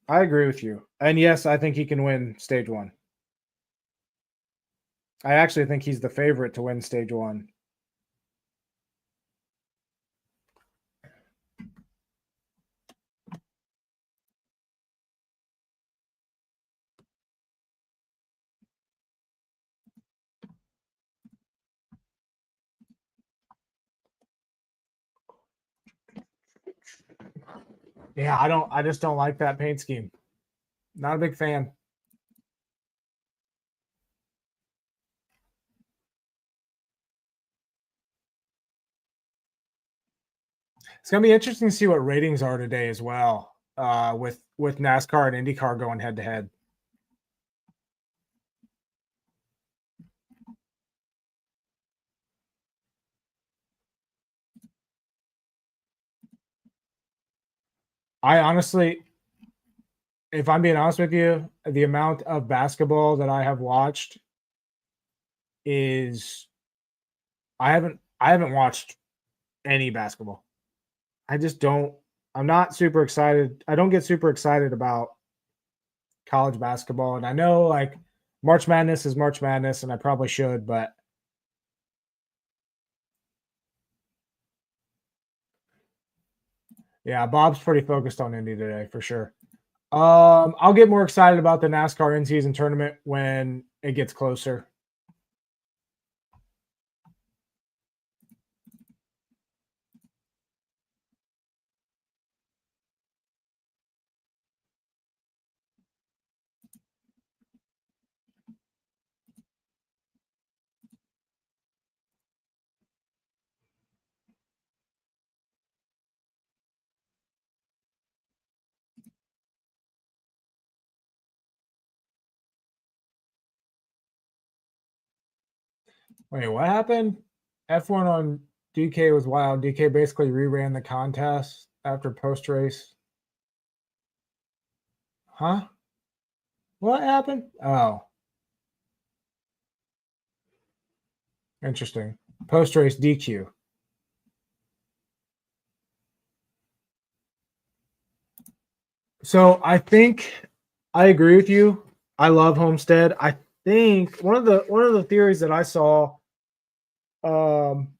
I agree with you. And yes, I think he can win stage one. I actually think he's the favorite to win stage one. Yeah, I just don't like that paint scheme. Not a big fan. It's gonna be interesting to see what ratings are today as well. With NASCAR and IndyCar going head to head. I honestly, if I'm being honest with you, the amount of basketball that I have watched is I haven't watched any basketball. I just don't. I'm not super excited. I don't get super excited about college basketball, and I know like March Madness is March Madness, and I probably should, but yeah, Bob's pretty focused on Indy today for sure. I'll get more excited about the NASCAR in-season tournament when it gets closer. Wait, what happened? F1 on DK was wild. DK basically reran the contest after post race. Huh? What happened? Oh, interesting. Post race DQ. So I think I agree with you. I love Homestead. I think one of the theories that I saw um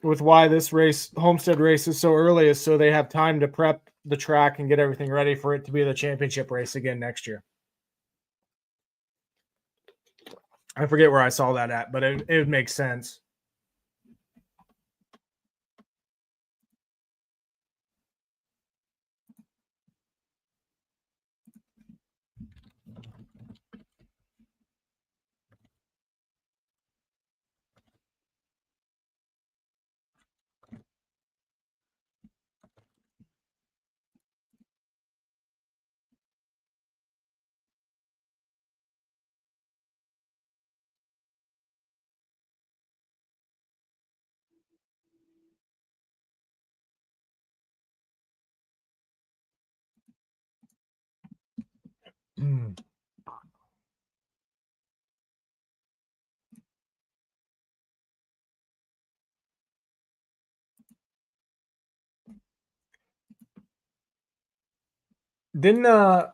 with why this Homestead race is so early is so they have time to prep the track and get everything ready for it to be the championship race again next year. I forget where I saw that at, but it would make sense. Mm.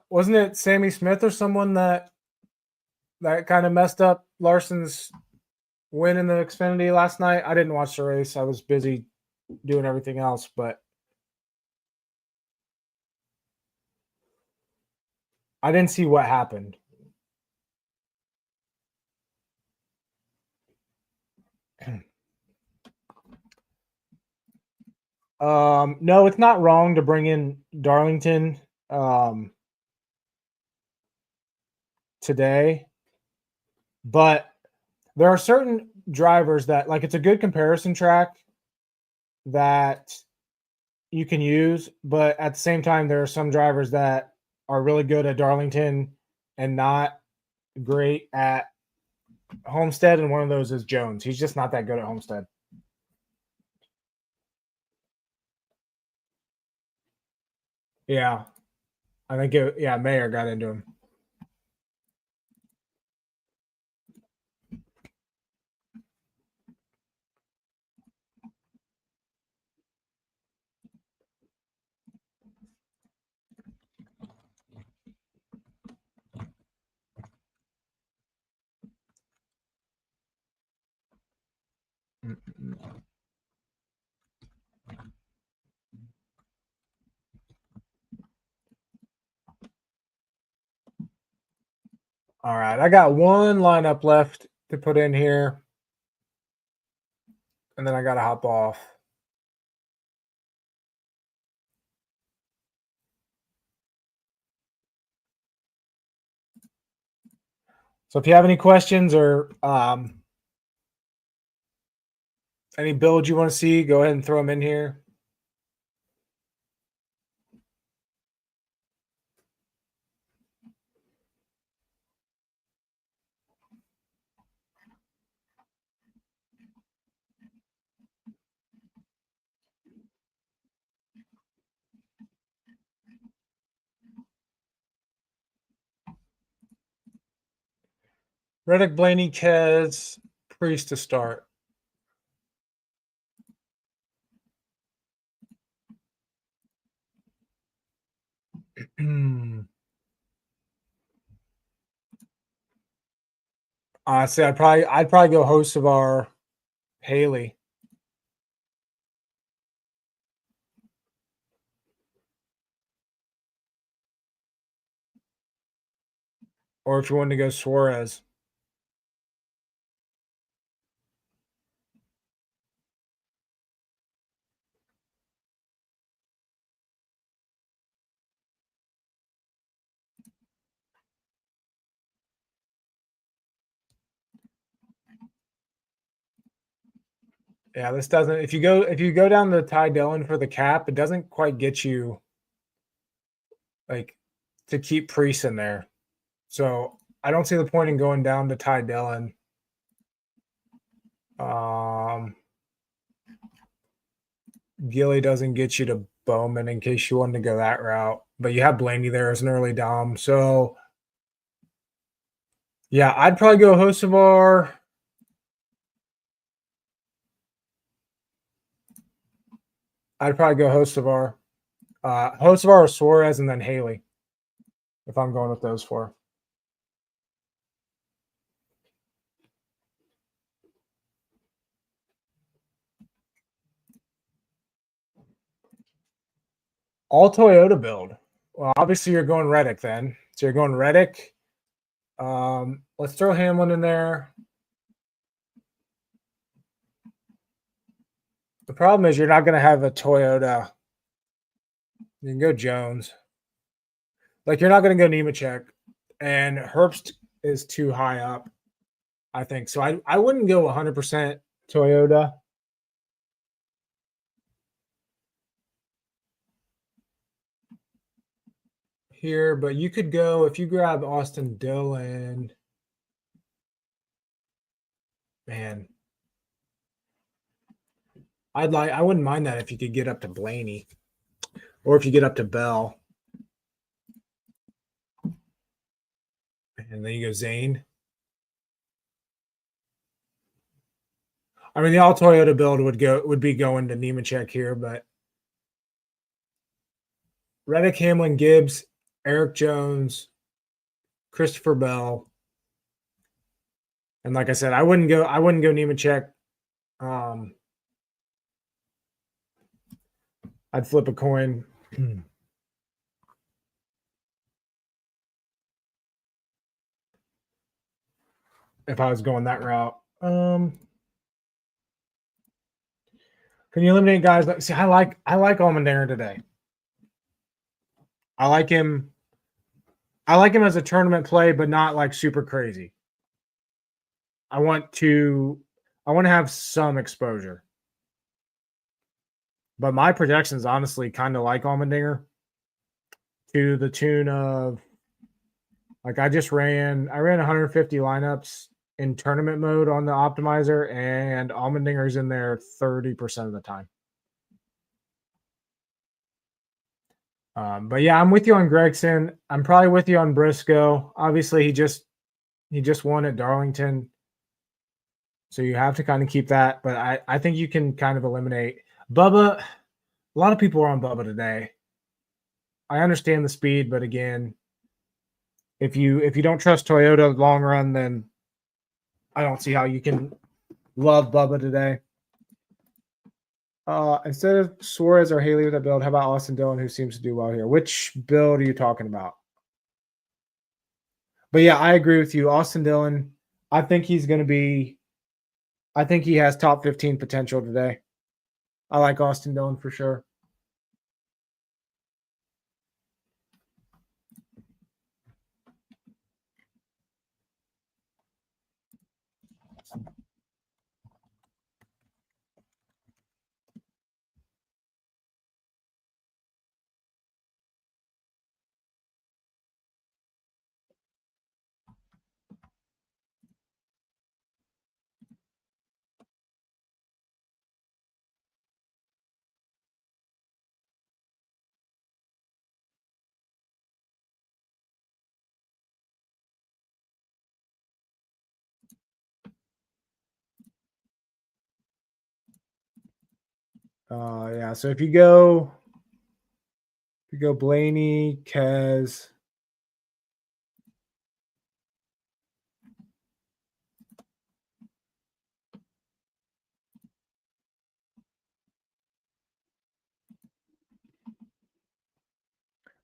Wasn't it Sammy Smith or someone that kind of messed up Larson's win in the Xfinity last night? I didn't watch the race. I was busy doing everything else, but I didn't see what happened. No, it's not wrong to bring in Darlington today, but there are certain drivers that, like, it's a good comparison track that you can use, but at the same time, there are some drivers that are really good at Darlington and not great at Homestead, and one of those is Jones. He's just not that good at Homestead. Yeah. I think Mayer got into him. All right, I got one lineup left to put in here, and then I got to hop off. So if you have any questions or any builds you want to see, go ahead and throw them in here. Reddick, Blaney, Kez, Priest to start. Honestly, I'd probably go host of our Haley. Or if you wanted to go Suarez. Yeah, this doesn't. If you go down to Ty Dillon for the cap, it doesn't quite get you like to keep Priest in there. So I don't see the point in going down to Ty Dillon. Gilly doesn't get you to Bowman in case you wanted to go that route, but you have Blaney there as an early dom. So yeah, I'd probably go Hocevar. I'd probably go Hocevar. Hocevar or Suarez, and then Haley, if I'm going with those four. All Toyota build. Well, obviously you're going Reddick then. So you're going Reddick. Let's throw Hamlin in there. The problem is you're not going to have a Toyota. You can go Jones. Like, you're not going to go Nemechek. And Herbst is too high up, I think. So I wouldn't go 100% Toyota. Here, but you could go if you grab Austin Dillon. Man, I wouldn't mind that if you could get up to Blaney, or if you get up to Bell, and then you go Zane. I mean, the all Toyota build would be going to Nemechek here, but Reddick, Hamlin, Gibbs, Eric Jones, Christopher Bell, and like I said, I wouldn't go Nemechek. I'd flip a coin. If I was going that route. Can you eliminate guys like, see, I like Almendarin today. I like him as a tournament play, but not like super crazy. I want to have some exposure. But my projections honestly kind of like Allmendinger to the tune of, like, I ran 150 lineups in tournament mode on the optimizer, and Allmendinger's in there 30% of the time. But yeah, I'm with you on Gregson. I'm probably with you on Briscoe. Obviously, he just won at Darlington, so you have to kind of keep that. But I think you can kind of eliminate Bubba. A lot of people are on Bubba today. I understand the speed, but again, if you don't trust Toyota long run, then I don't see how you can love Bubba today. Instead of Suarez or Haley with that build, how about Austin Dillon, who seems to do well here? Which build are you talking about? But yeah, I agree with you. Austin Dillon, I think he has top 15 potential today. I like Austin Dillon for sure. Yeah, so if you go Blaney, Kez,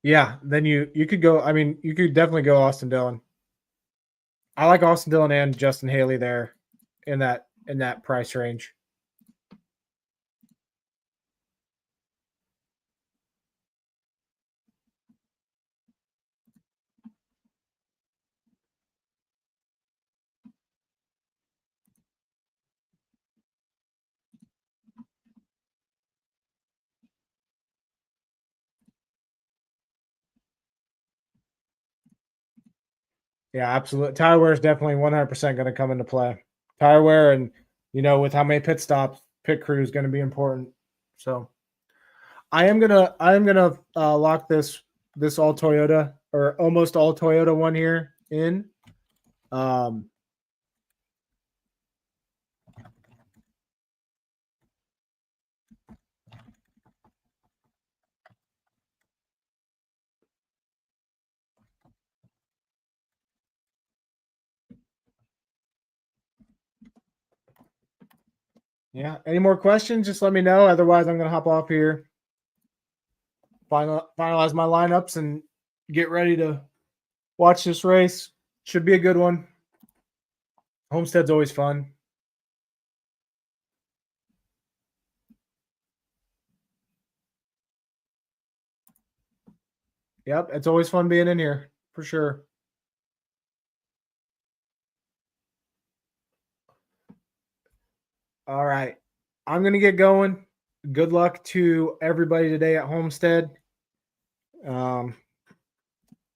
yeah, then you could go. I mean, you could definitely go Austin Dillon. I like Austin Dillon and Justin Haley there in that price range. Yeah, absolutely. Tire wear is definitely 100% going to come into play. Tire wear, and with how many pit stops, pit crew is going to be important. So I am gonna lock this all Toyota or almost all Toyota one here in. Yeah. Any more questions? Just let me know. Otherwise, I'm gonna hop off here. Finalize my lineups and get ready to watch this race. Should be a good one. Homestead's always fun. Yep, it's always fun being in here for sure. All right. I'm going to get going. Good luck to everybody today at Homestead.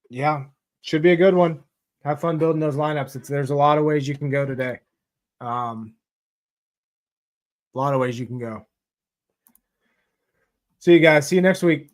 Yeah, should be a good one. Have fun building those lineups. There's a lot of ways you can go today. A lot of ways you can go. See you guys. See you next week.